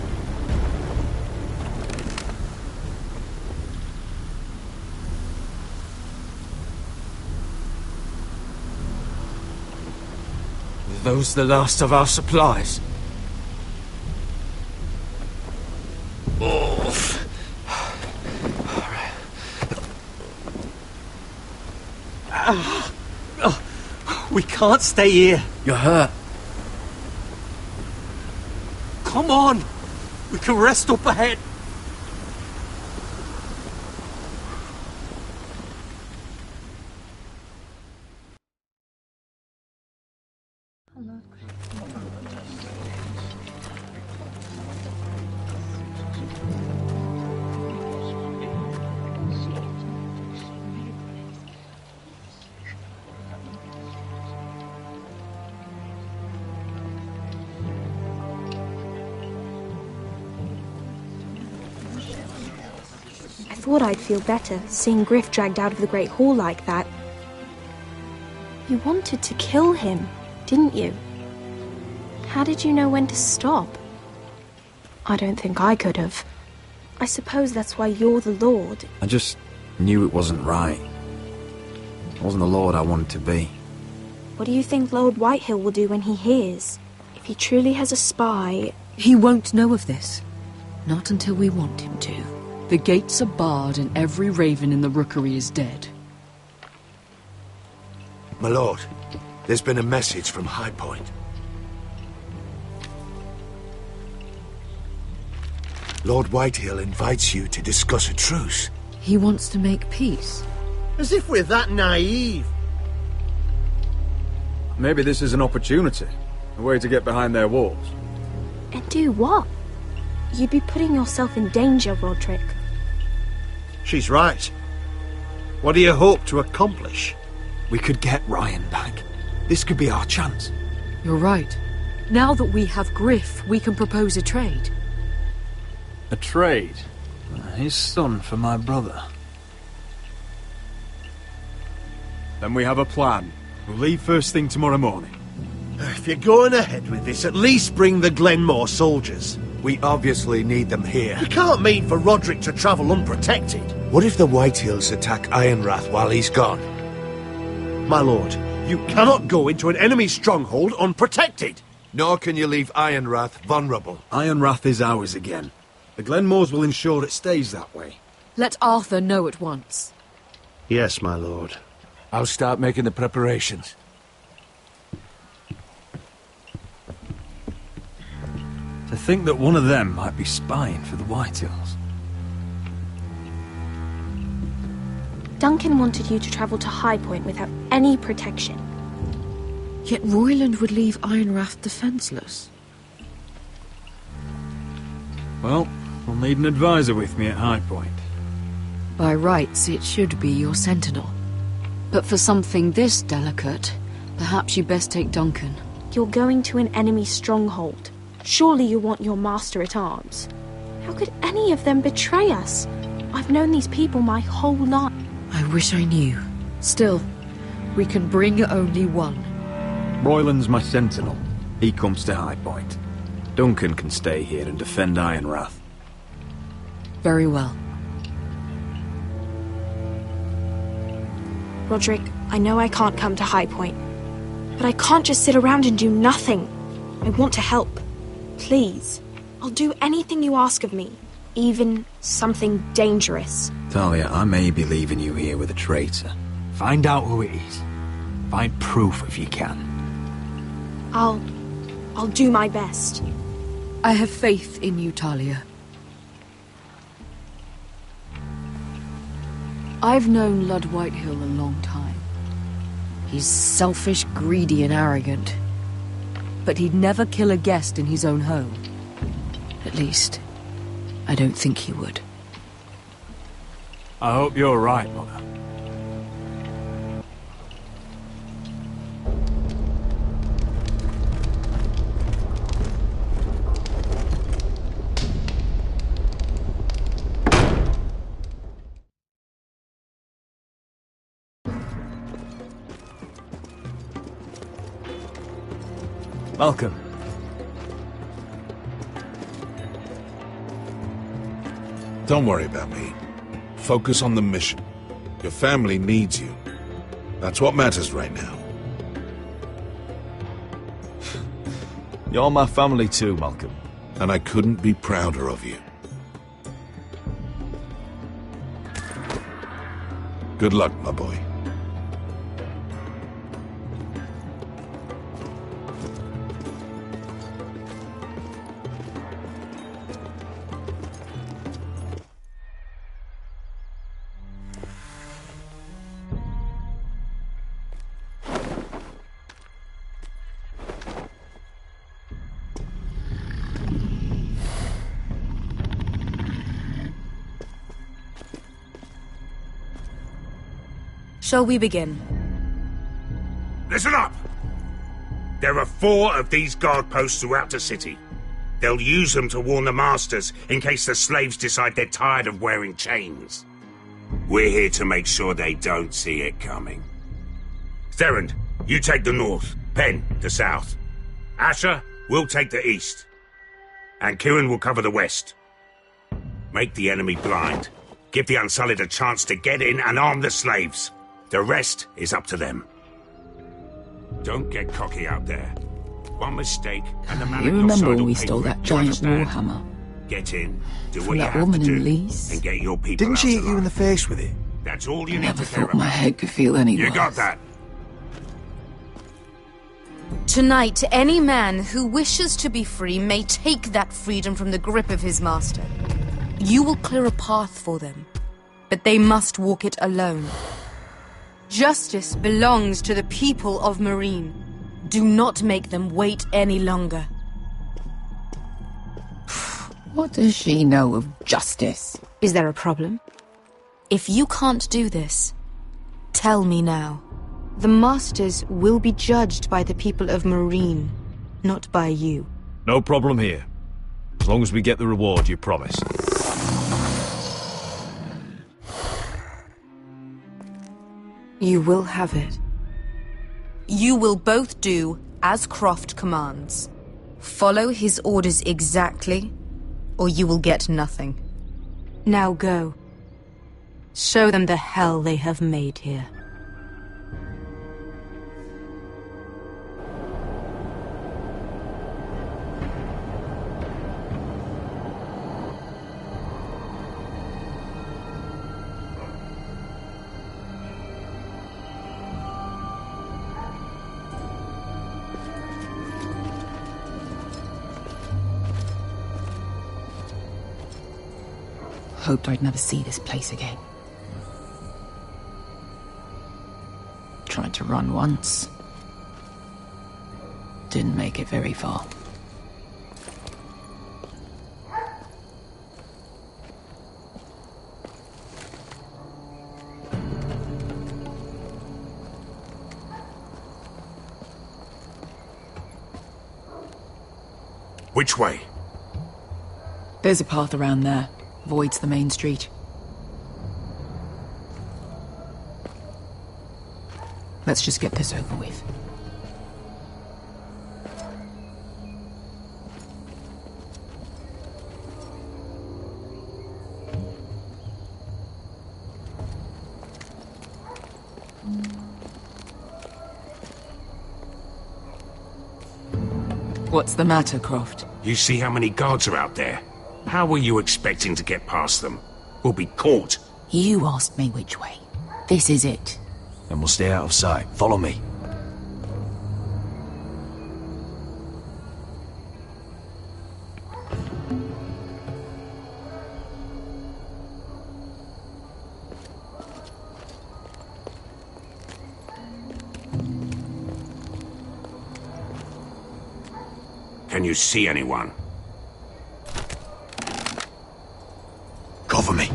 Are those the last of our supplies? We can't stay here. You're hurt. Come on! We can rest up ahead. I thought I'd feel better, seeing Griff dragged out of the Great Hall like that. You wanted to kill him, didn't you? How did you know when to stop? I don't think I could have. I suppose that's why you're the Lord. I just knew it wasn't right. I wasn't the Lord I wanted to be. What do you think Lord Whitehill will do when he hears? If he truly has a spy... He won't know of this. Not until we want him to. The gates are barred and every raven in the rookery is dead. My lord, there's been a message from High Point. Lord Whitehill invites you to discuss a truce. He wants to make peace. As if we're that naive. Maybe this is an opportunity. A way to get behind their walls. And do what? You'd be putting yourself in danger, Roderick. She's right. What do you hope to accomplish? We could get Ryan back. This could be our chance. You're right. Now that we have Griff, we can propose a trade. A trade? His son for my brother. Then we have a plan. We'll leave first thing tomorrow morning. If you're going ahead with this, at least bring the Glenmore soldiers. We obviously need them here. You can't mean for Roderick to travel unprotected. What if the Whitehills attack Ironrath while he's gone? My lord, you cannot go into an enemy stronghold unprotected. Nor can you leave Ironrath vulnerable. Ironrath is ours again. The Glenmores will ensure it stays that way. Let Arthur know at once. Yes, my lord. I'll start making the preparations. To think that one of them might be spying for the Whitehills. Duncan wanted you to travel to High Point without any protection. Yet Royland would leave Ironrath defenseless. Well, I'll need an advisor with me at High Point. By rights, it should be your sentinel. But for something this delicate, perhaps you best take Duncan. You're going to an enemy stronghold. Surely you want your master-at-arms. How could any of them betray us? I've known these people my whole life. I wish I knew. Still, we can bring only one. Royland's my sentinel. He comes to High Point. Duncan can stay here and defend Ironrath. Very well. Roderick, I know I can't come to High Point, but I can't just sit around and do nothing. I want to help. Please. I'll do anything you ask of me. Even something dangerous. Talia, I may be leaving you here with a traitor. Find out who it is. Find proof if you can. I'll do my best. I have faith in you, Talia. I've known Lord Whitehill a long time. He's selfish, greedy, and arrogant. But he'd never kill a guest in his own home. At least, I don't think he would. I hope you're right, Mother. Malcolm. Don't worry about me. Focus on the mission. Your family needs you. That's what matters right now. You're my family too, Malcolm. And I couldn't be prouder of you. Good luck, my boy. Shall we begin? Listen up! There are 4 of these guard posts throughout the city. They'll use them to warn the masters in case the slaves decide they're tired of wearing chains. We're here to make sure they don't see it coming. Therend, you take the north. Penn, the south. Asher, we'll take the east. And Kieran will cover the west. Make the enemy blind. Give the Unsullied a chance to get in and arm the slaves. The rest is up to them. Don't get cocky out there. One mistake and the man You remember when we stole that giant warhammer? Get in, do From what you that have woman to do, in Lee's? and get your people Didn't out she hit you alive. in the face with it? That's all you I need never to care thought my about. head could feel any You worse. got that? Tonight, any man who wishes to be free may take that freedom from the grip of his master. You will clear a path for them, but they must walk it alone. Justice belongs to the people of Marine. Do not make them wait any longer. What does she know of justice? Is there a problem? If you can't do this, tell me now. The Masters will be judged by the people of Marine, not by you. No problem here. As long as we get the reward you promised. You will have it. You will both do as Croft commands. Follow his orders exactly, or you will get nothing. Now go. Show them the hell they have made here. Hoped I'd never see this place again. Tried to run once. Didn't make it very far. Which way? There's a path around there. Voids the main street. Let's just get this over with. What's the matter, Croft? You see how many guards are out there? How were you expecting to get past them? We'll be caught. You asked me which way. This is it. And we'll stay out of sight. Follow me. Can you see anyone? Cover me.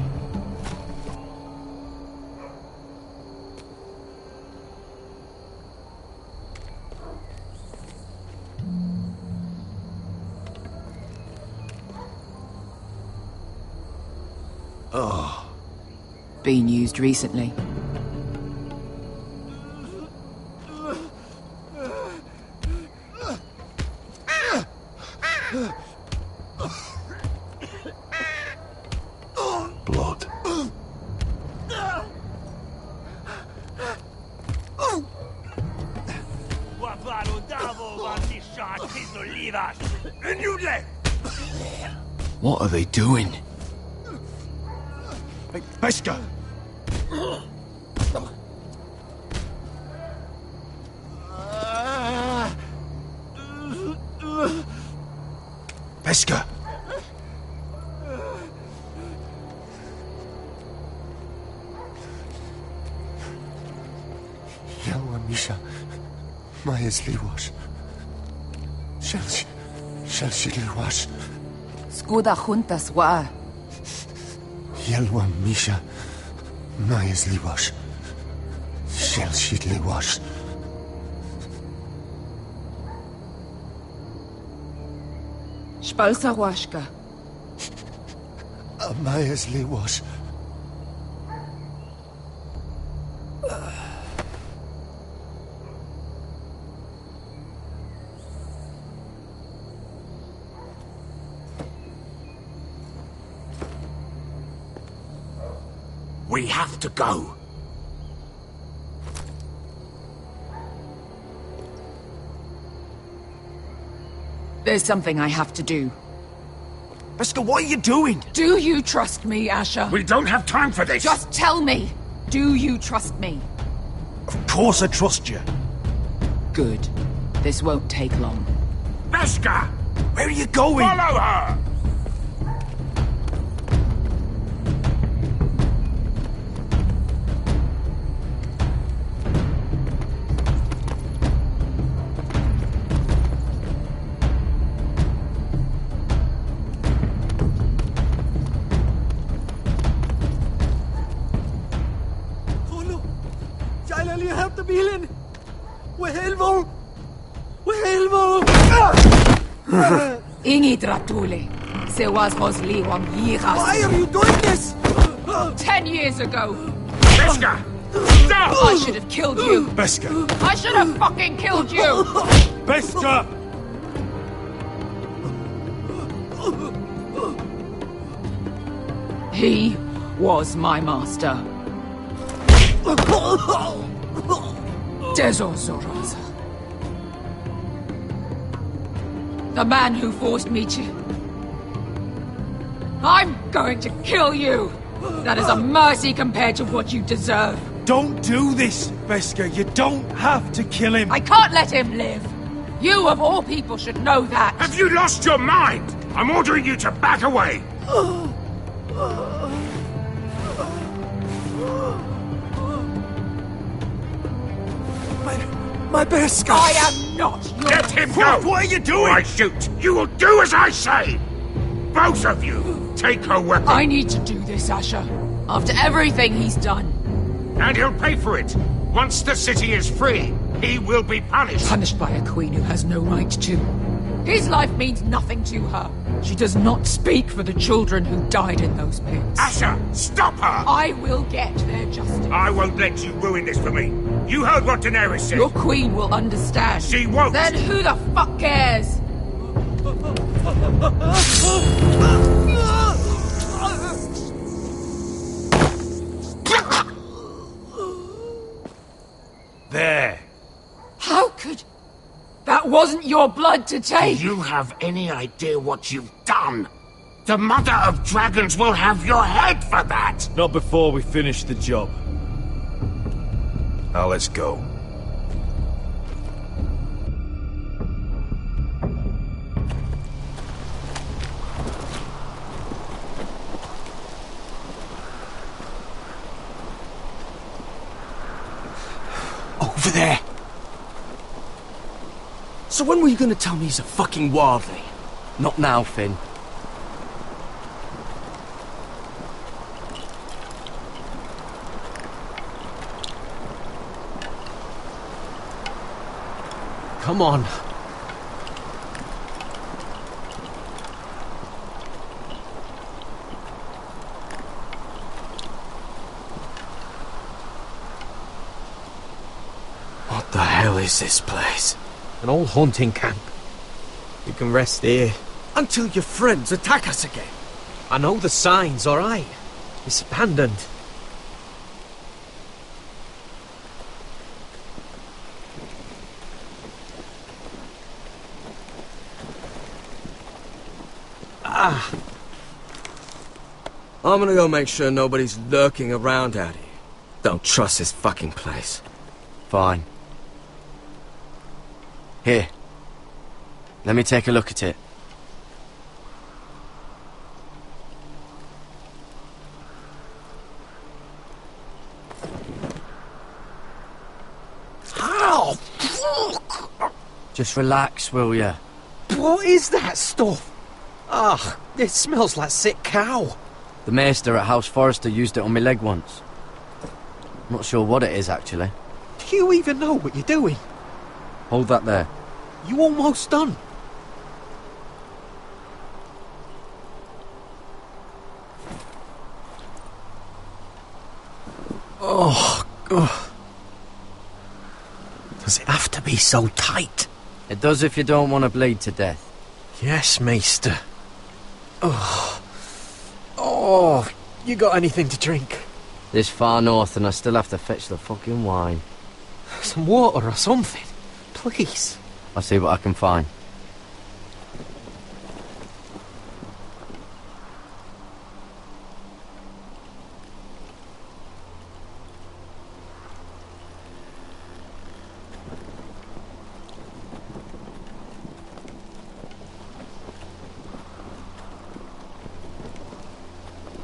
Oh. Been used recently. What are they doing? Hey, Beskha! Beskha! Yelwa Misha, Maya's Liwash. Shall she Liwash? Skuda juntas wa. Yelwa Misha, Maya's Liwash. Shall she Liwash? Spalsa washka. Maya's Liwash. We have to go. There's something I have to do. Beskha, what are you doing? Do you trust me, Asher? We don't have time for this! Just tell me! Do you trust me? Of course I trust you. Good. This won't take long. Beskha! Where are you going? Follow her! Ingi Dratule. Se was Rosli Wam Yiras. Why are you doing this? 10 years ago. Beskha! Stop! I should have killed you. Beskha! I should have fucking killed you. Beskha! He was my master. Dezozoraza. The man who forced me to... I'm going to kill you! That is a mercy compared to what you deserve. Don't do this, Beskha. You don't have to kill him. I can't let him live. You, of all people, should know that. Have you lost your mind? I'm ordering you to back away. My Beskha! I am not your... Let him go! What are you doing? Or I shoot! You will do as I say! Both of you, take her weapon. I need to do this, Asher. After everything he's done. And he'll pay for it. Once the city is free, he will be punished. Punished by a queen who has no right to. His life means nothing to her. She does not speak for the children who died in those pits. Asher, stop her! I will get their justice. I won't let you ruin this for me. You heard what Daenerys said. Your queen will understand. She won't. Then who the fuck cares? There. How could... That wasn't your blood to take! Do you have any idea what you've done? The Mother of Dragons will have your head for that! Not before we finish the job. Now let's go. Over there! So when were you gonna tell me he's a fucking wildling? Not now, Finn. Come on. What the hell is this place? An old hunting camp. We can rest here. Until your friends attack us again. I know the signs, alright? It's abandoned. I'm gonna go make sure nobody's lurking around out here. Don't trust this fucking place. Fine. Here. Let me take a look at it. Oh, fuck! Just relax, will ya? What is that stuff? Ugh, it smells like sick cow. The maester at House Forrester used it on my leg once. Not sure what it is, actually. Do you even know what you're doing? Hold that there. You almost done. Oh, God. Does it have to be so tight? It does if you don't want to bleed to death. Yes, Maester. Oh. Oh, you got anything to drink? This far north and I still have to fetch the fucking wine. Some water or something, please. I'll see what I can find.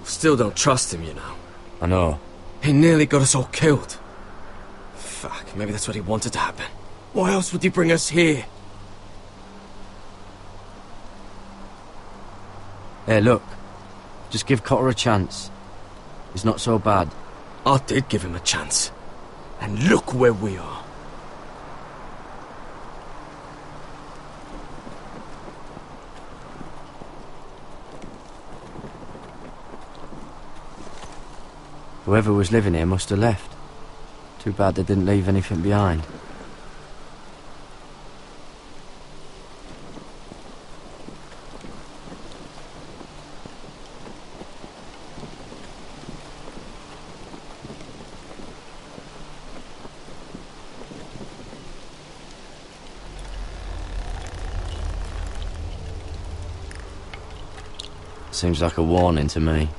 Still don't trust him, you know. I know. He nearly got us all killed. Fuck, maybe that's what he wanted to happen. Why else would he bring us here? Hey, look. Just give Cotter a chance. He's not so bad. I did give him a chance. And look where we are. Whoever was living here must have left. Too bad they didn't leave anything behind. Seems like a warning to me.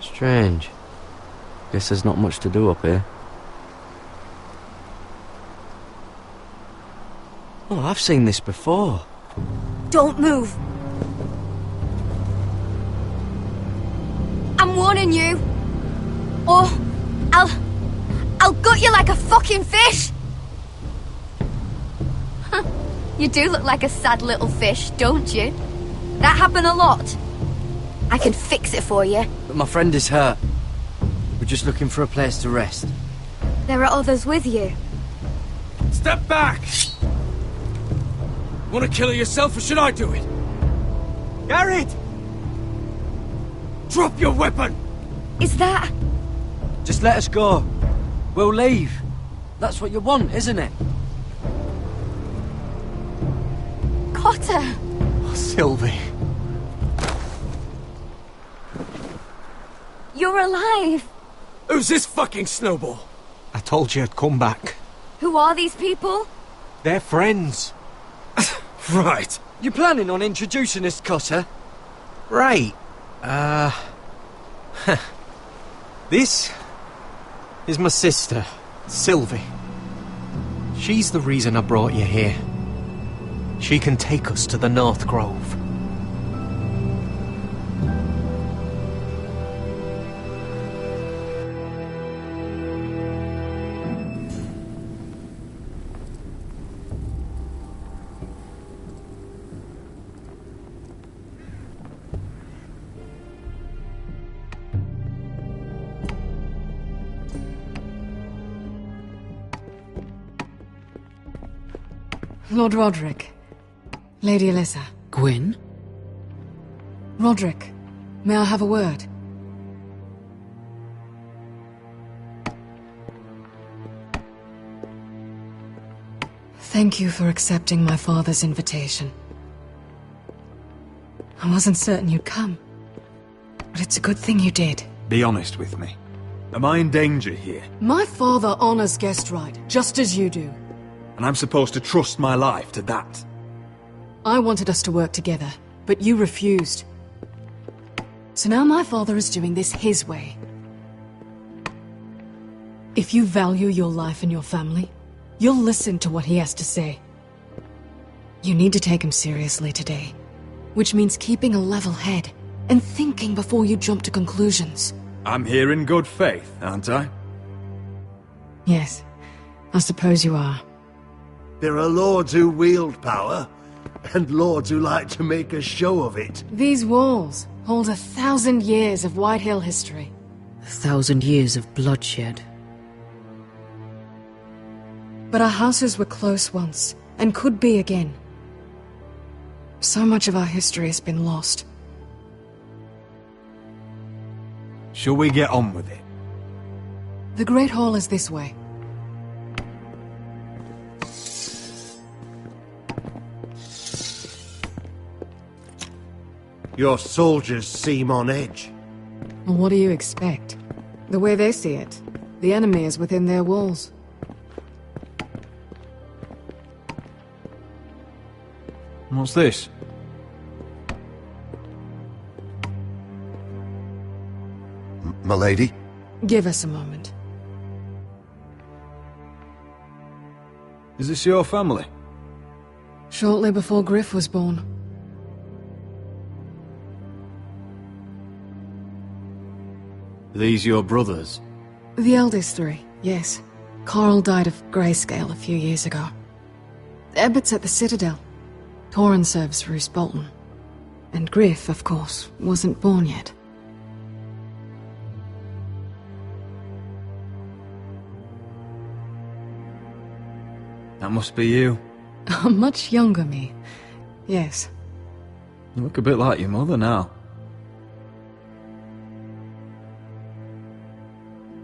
Strange. Guess there's not much to do up here. Oh, I've seen this before. Don't move. I'm warning you. Or I'll gut you like a fucking fish. You do look like a sad little fish, don't you? That happen a lot. I can fix it for you. But my friend is hurt. We're just looking for a place to rest. There are others with you. Step back! Want to kill her yourself, or should I do it? Garrett! Drop your weapon! Is that... Just let us go. We'll leave. That's what you want, isn't it? Cotter! Oh, Sylvie. You're alive! Who's this fucking snowball? I told you I'd come back. Who are these people? They're friends. Right. You planning on introducing us, Cotter? Right. This is my sister, Sylvie. She's the reason I brought you here. She can take us to the North Grove. Lord Roderick, Lady Alyssa. Gwyn? Roderick, may I have a word? Thank you for accepting my father's invitation. I wasn't certain you'd come, but it's a good thing you did. Be honest with me. Am I in danger here? My father honors guest right, just as you do. And I'm supposed to trust my life to that? I wanted us to work together, but you refused. So now my father is doing this his way. If you value your life and your family, you'll listen to what he has to say. You need to take him seriously today, which means keeping a level head and thinking before you jump to conclusions. I'm here in good faith, aren't I? Yes, I suppose you are. There are lords who wield power, and lords who like to make a show of it. These walls hold 1,000 years of White Hill history. 1,000 years of bloodshed. But our houses were close once, and could be again. So much of our history has been lost. Shall we get on with it? The Great Hall is this way. Your soldiers seem on edge. Well, what do you expect? The way they see it, the enemy is within their walls. What's this? Milady? Give us a moment. Is this your family? Shortly before Griff was born. These your brothers? The eldest three, yes. Carl died of grayscale a few years ago. Ebbert's at the Citadel. Torrin serves Roose Bolton. And Griff, of course, wasn't born yet. That must be you. A much younger me. Yes. You look a bit like your mother now.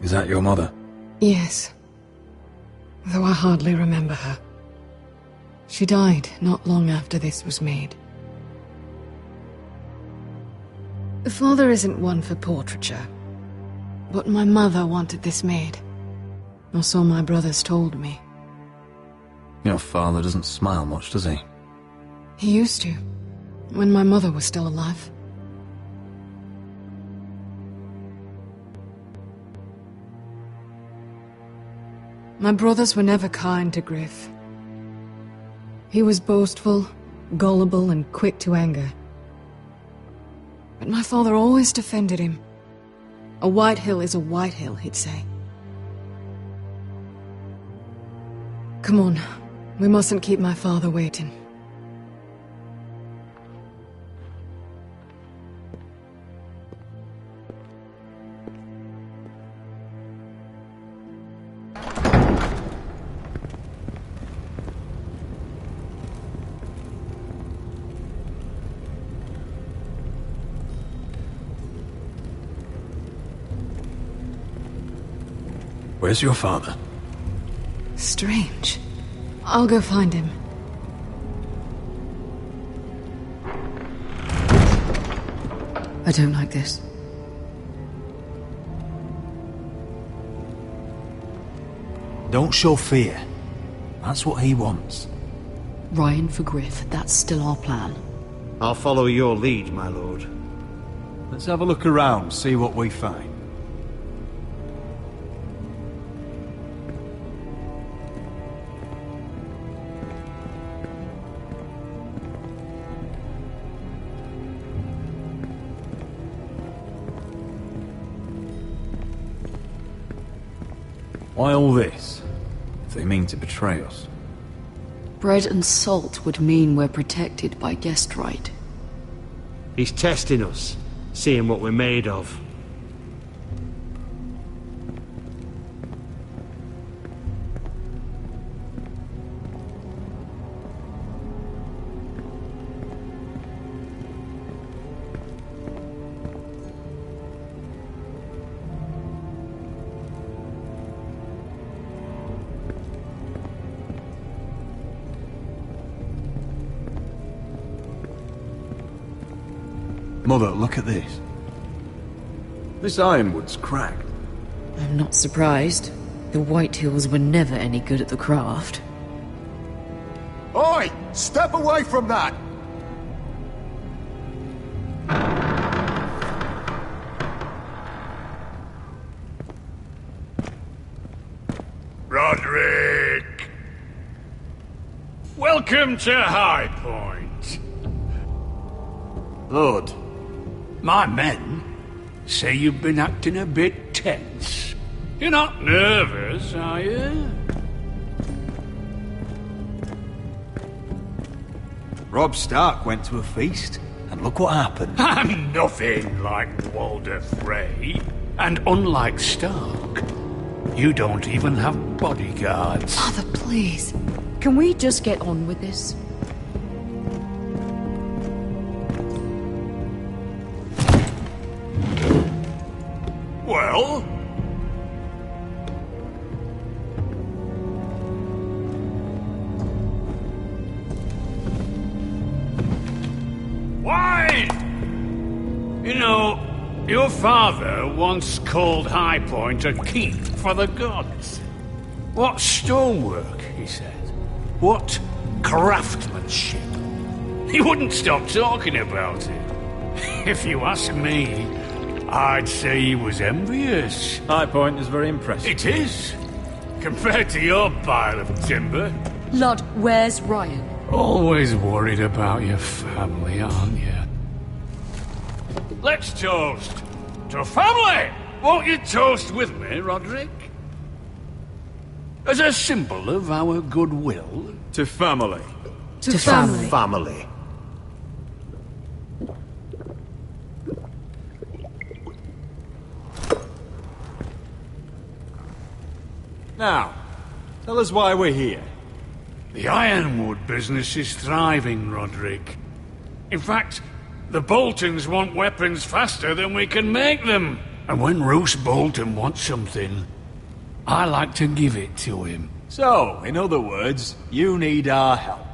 Is that your mother? Yes. Though I hardly remember her. She died not long after this was made. Father isn't one for portraiture, but my mother wanted this made. Or so my brothers told me. Your father doesn't smile much, does he? He used to, when my mother was still alive. My brothers were never kind to Griff. He was boastful, gullible, and quick to anger. But my father always defended him. A White Hill is a White Hill, he'd say. Come on, we mustn't keep my father waiting. Where's your father? Strange. I'll go find him. I don't like this. Don't show fear. That's what he wants. Ryan for Griff, that's still our plan. I'll follow your lead, my lord. Let's have a look around, see what we find. Why all this? If they mean to betray us. Bread and salt would mean we're protected by guest right. He's testing us, seeing what we're made of. Mother, look at this. This ironwood's cracked. I'm not surprised. The White Hills were never any good at the craft. Oi! Step away from that! Roderick! Welcome to High Point. Lord. My men say you've been acting a bit tense. You're not nervous, are you? Robb Stark went to a feast, and look what happened. I'm nothing like Walder Frey. And unlike Stark, you don't even have bodyguards. Father, please. Can we just get on with this? Well? Why? You know, your father once called High Point a keep for the gods. What stonework, he said. What craftsmanship. He wouldn't stop talking about it. If you ask me, I'd say he was envious. High Point is very impressive. It is. Compared to your pile of timber. Lord, where's Ryan? Always worried about your family, aren't you? Let's toast to family! Won't you toast with me, Roderick? As a symbol of our goodwill. To family. To family. Family. Now, tell us why we're here. The ironwood business is thriving, Roderick. In fact, the Boltons want weapons faster than we can make them. And when Roose Bolton wants something, I like to give it to him. So, in other words, you need our help.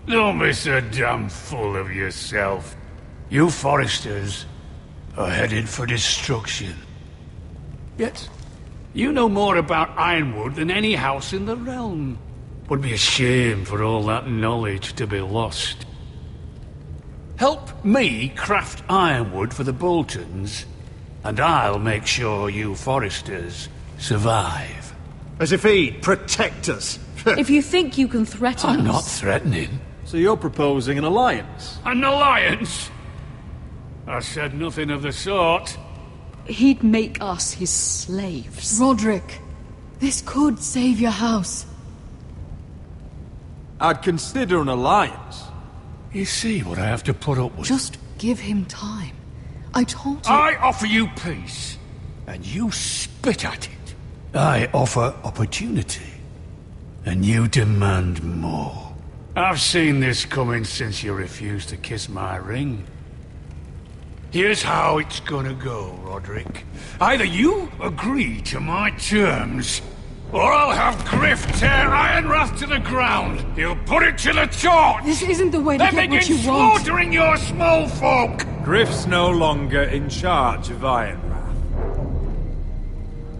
Don't be so damn full of yourself. You Foresters are headed for destruction. Yet, you know more about Ironwood than any house in the realm. Would be a shame for all that knowledge to be lost. Help me craft ironwood for the Boltons, and I'll make sure you Foresters survive. As if he'd protect us. If you think you can threaten us... I'm not threatening. So you're proposing an alliance? An alliance? I said nothing of the sort. He'd make us his slaves. Roderick, this could save your house. I'd consider an alliance. You see what I have to put up with? Just give him time. I told you... I offer you peace, and you spit at it. I offer opportunity, and you demand more. I've seen this coming since you refused to kiss my ring. Here's how it's gonna go, Roderick. Either you agree to my terms, or I'll have Griff tear Ironwrath to the ground. He'll put it to the torch. This isn't the way to get what you want. Slaughtering your small folk. Griff's no longer in charge of Ironwrath.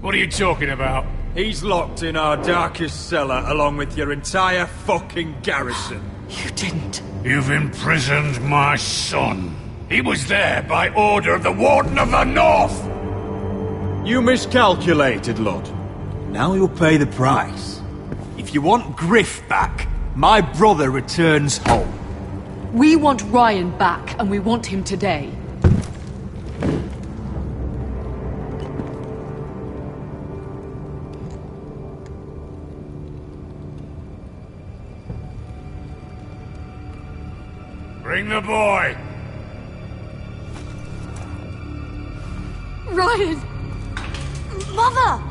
What are you talking about? He's locked in our darkest cellar along with your entire fucking garrison. You didn't. You've imprisoned my son. He was there by order of the Warden of the North! You miscalculated, Lord. Now you'll pay the price. If you want Griff back, my brother returns home. We want Ryan back, and we want him today. Bring the boy! Ryan! Mother!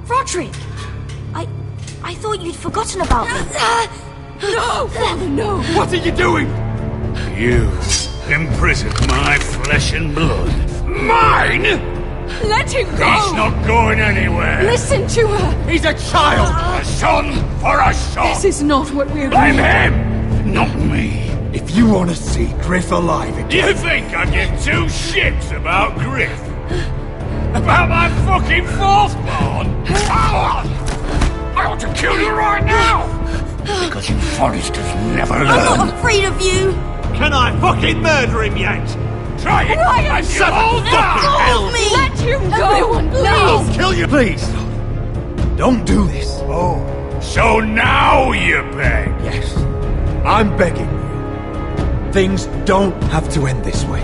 Roderick! I thought you'd forgotten about me. No! Father, no! What are you doing? You imprisoned my flesh and blood. Mine?! Let him go! He's not going anywhere! Listen to her! He's a child! A son for a son! This is not what we're Blame doing. him! Not me! If You want to see Griff alive again? You think I give two shits about Griff? About my fucking fourthborn? I ought to kill you right now! Because you Forresters never learn. I'm not afraid of you! Can I fucking murder him yet? Try it! Ryan, Shut up! Help me! Let him go! Everyone, please! I'll kill you! Please! Don't do this. Oh, so now you beg? Yes. I'm begging you. Things don't have to end this way.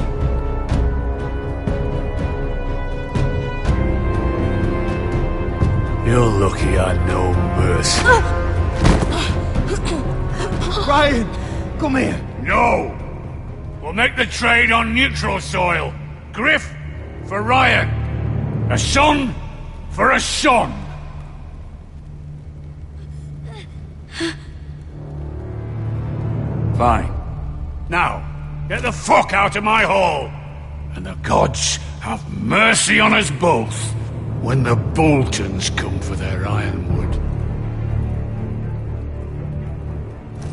You're lucky I know mercy. Ryan, come here. No! We'll make the trade on neutral soil. Griff for Ryan. A son for a son. Fine. Now, get the fuck out of my hall. And the gods have mercy on us both when the Boltons come for their ironwood.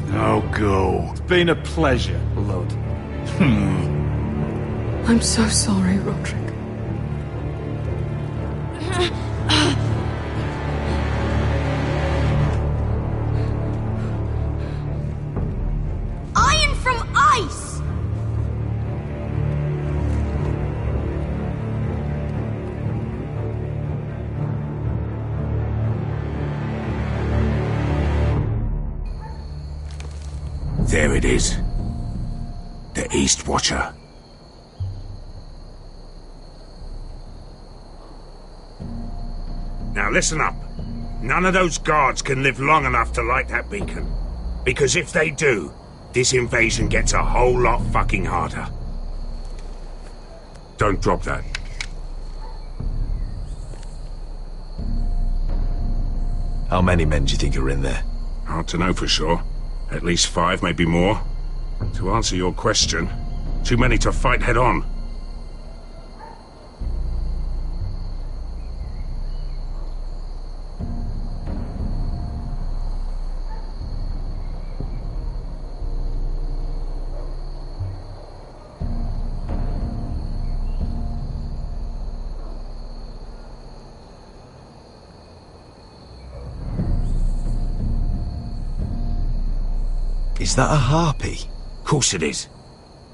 Now go. It's been a pleasure, Lord. I'm so sorry, Roderick. Iron from ice! There it is. The East Watcher. Now listen up. None of those guards can live long enough to light that beacon. Because if they do, this invasion gets a whole lot fucking harder. Don't drop that. How many men do you think are in there? Hard to know for sure. At least 5, maybe more. To answer your question, too many to fight head on. Is that a harpy? Course it is.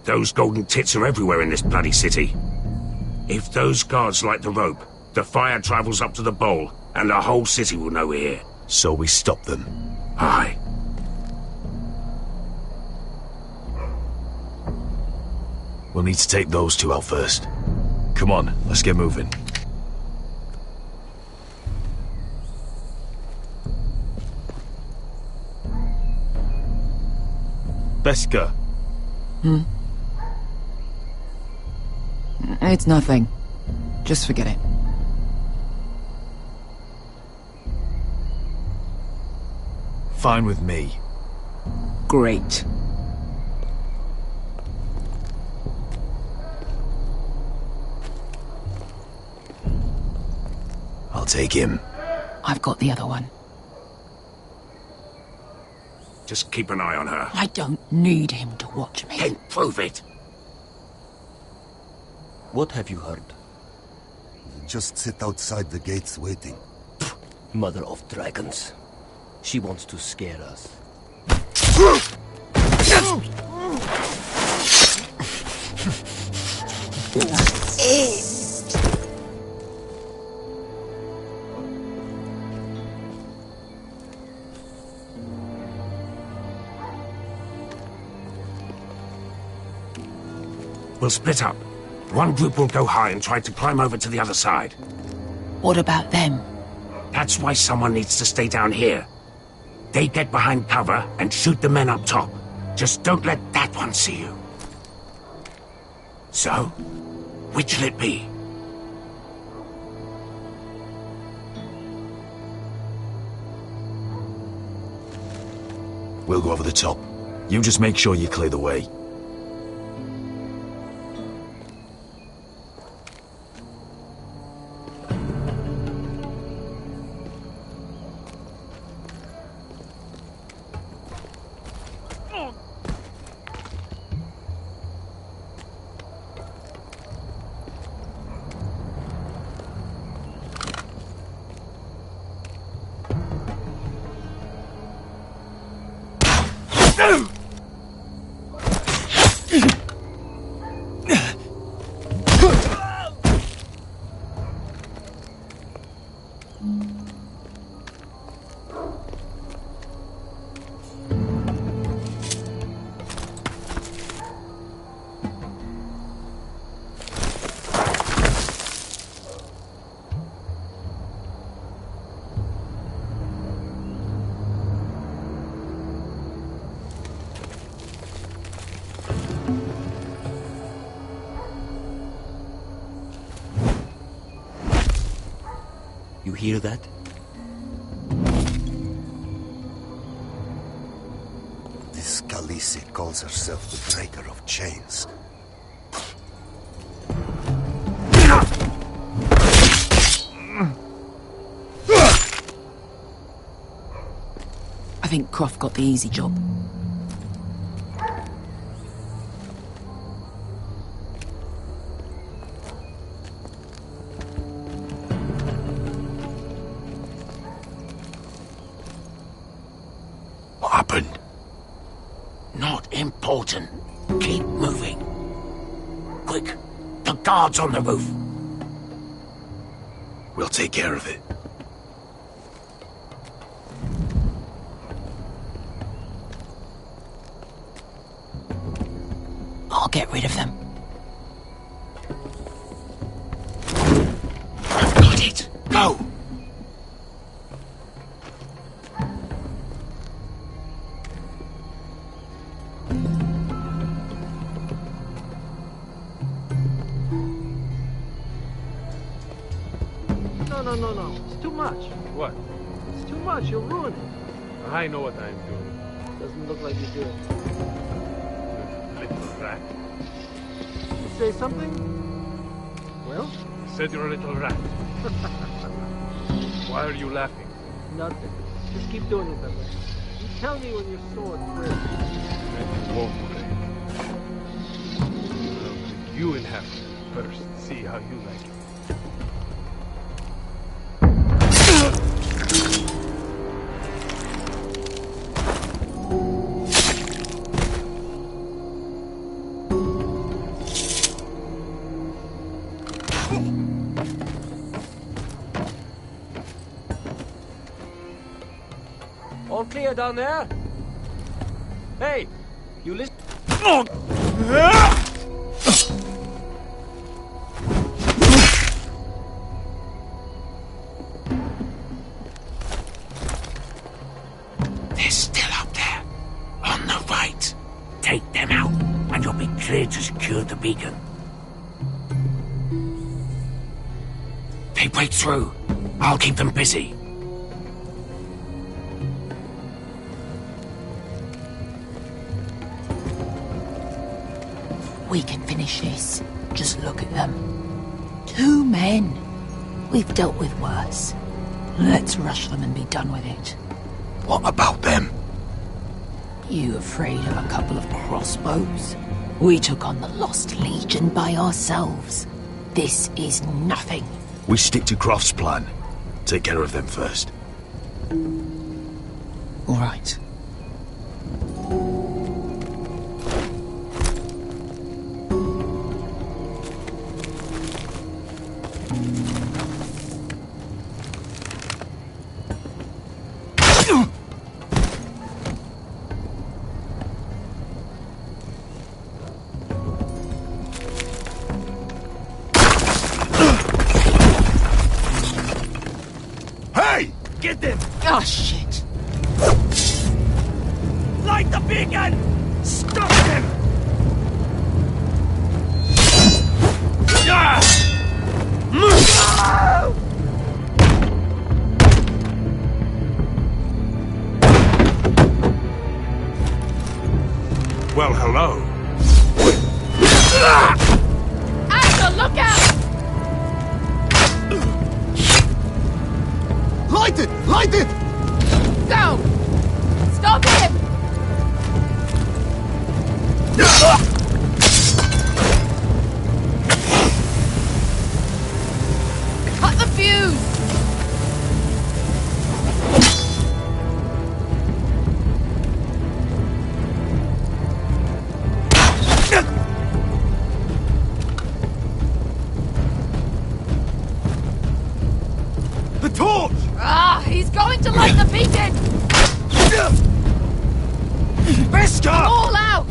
Those golden tits are everywhere in this bloody city. If those guards light the rope, the fire travels up to the bowl, and the whole city will know we're here. So we stop them? Aye. We'll need to take those two out first. Come on, let's get moving. Beska. It's nothing. Just forget it. Fine with me. Great. I'll take him. I've got the other one. Just keep an eye on her. I don't need him to watch me. Then prove it. What have you heard? Just sit outside the gates waiting. Mother of dragons. She wants to scare us. We'll split up. One group will go high and try to climb over to the other side. What about them? That's why someone needs to stay down here. They get behind cover and shoot the men up top. Just don't let that one see you. So, which'll it be? We'll go over the top. You just make sure you clear the way. You hear that? This Khaleesi calls herself the Breaker of Chains. I think Croft got the easy job. What happened? Not important. Keep moving. Quick, the guards on the roof. We'll take care of it. I'll get rid of them. Got it. Go. No. It's too much. What? It's too much. You'll ruin it. I know what I'm doing. Doesn't look like you do. Little rat. You say something? Well? Said you're a little rat. Why are you laughing? Nothing. Just keep doing it that way. You tell me when you're sore and break. And you won't break. I'll break you in half first. See how you like it. All clear down there? Hey, you listen. They're still up there. On the right. Take them out, and you'll be clear to secure the beacon. They break through. I'll keep them busy. We can finish this. Just look at them. 2 men. We've dealt with worse. Let's rush them and be done with it. What about them? You afraid of a couple of crossbows? We took on the Lost Legion by ourselves. This is nothing. We stick to Croft's plan. Take care of them first. All right. Get them! Oh, shit. Light the beacon! Stop them! Well, hello. Axel, look out! Light it! Light it! Go! Stop him! Cut the fuse! torch! Ah, he's going to light the beacon! Beskar! All out!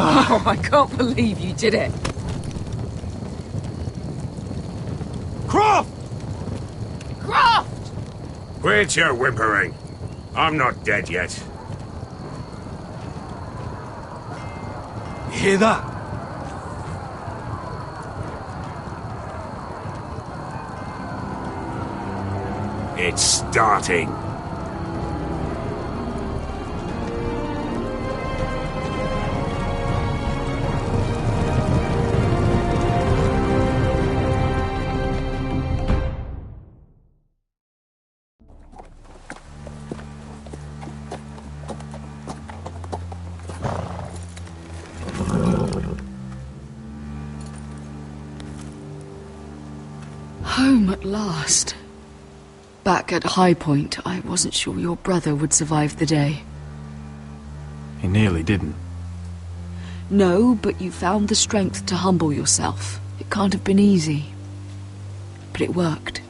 Oh, I can't believe you did it. Croft! Croft! Quit your whimpering. I'm not dead yet. You hear that? It's starting. Home at last. Back at High Point, I wasn't sure your brother would survive the day. He nearly didn't. No, but you found the strength to humble yourself. It can't have been easy. But it worked.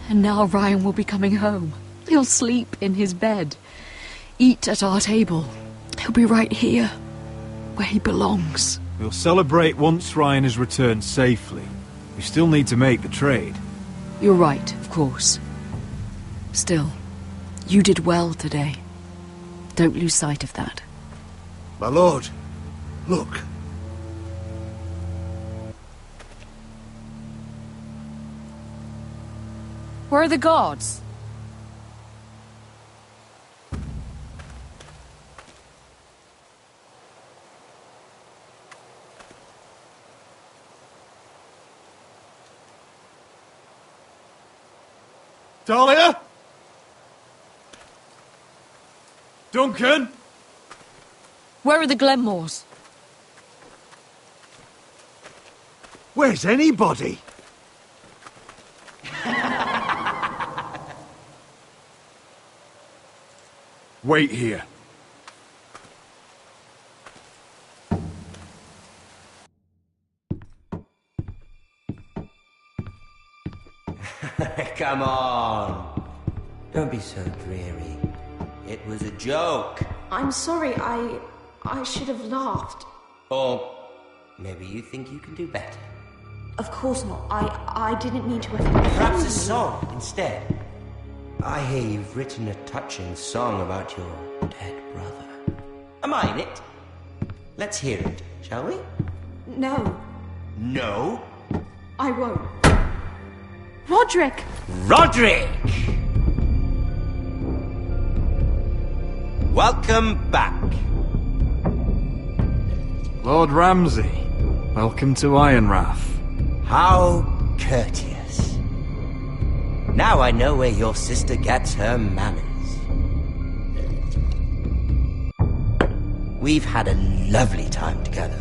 And now Ryan will be coming home. He'll sleep in his bed. Eat at our table. He'll be right here, where he belongs. We'll celebrate once Ryan has returned safely. We still need to make the trade. You're right, of course. Still, you did well today. Don't lose sight of that. My lord, look. Where are the guards? Dahlia? Duncan? Where are the Glenmores? Where's anybody? Wait here. Come on. Don't be so dreary. It was a joke. I'm sorry, I should have laughed. Or maybe you think you can do better. Of course not. I didn't mean to offend you. Perhaps a song instead. I hear you've written a touching song about your dead brother. Am I in it? Let's hear it, shall we? No. No? I won't. Roderick! Roderick! Welcome back. Lord Ramsay, welcome to Ironrath. How courteous. Now I know where your sister gets her manners. We've had a lovely time together,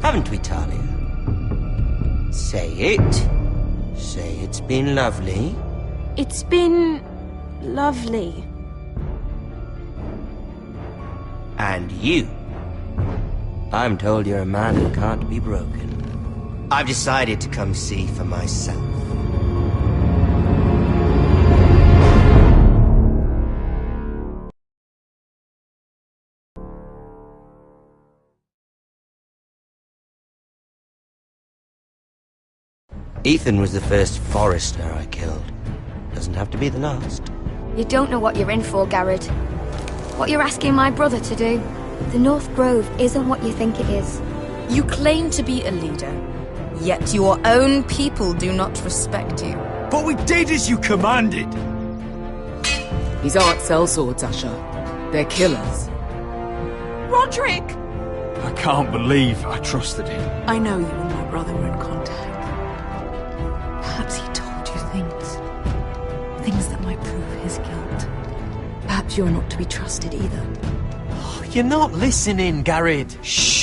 haven't we, Talia? Say it. Say it's been lovely. It's been lovely. And you. I'm told you're a man who can't be broken. I've decided to come see for myself. Ethan was the first Forester I killed. Doesn't have to be the last. You don't know what you're in for, Garrett. What you're asking my brother to do. The North Grove isn't what you think it is. You claim to be a leader, yet your own people do not respect you. But we did as you commanded! These aren't sellswords, Asher. They're killers. Roderick! I can't believe I trusted him. I know you and my brother were in contact. Perhaps he told you things. Things that might prove his guilt. Perhaps you're not to be trusted either. You're not listening, Garrett. Shh.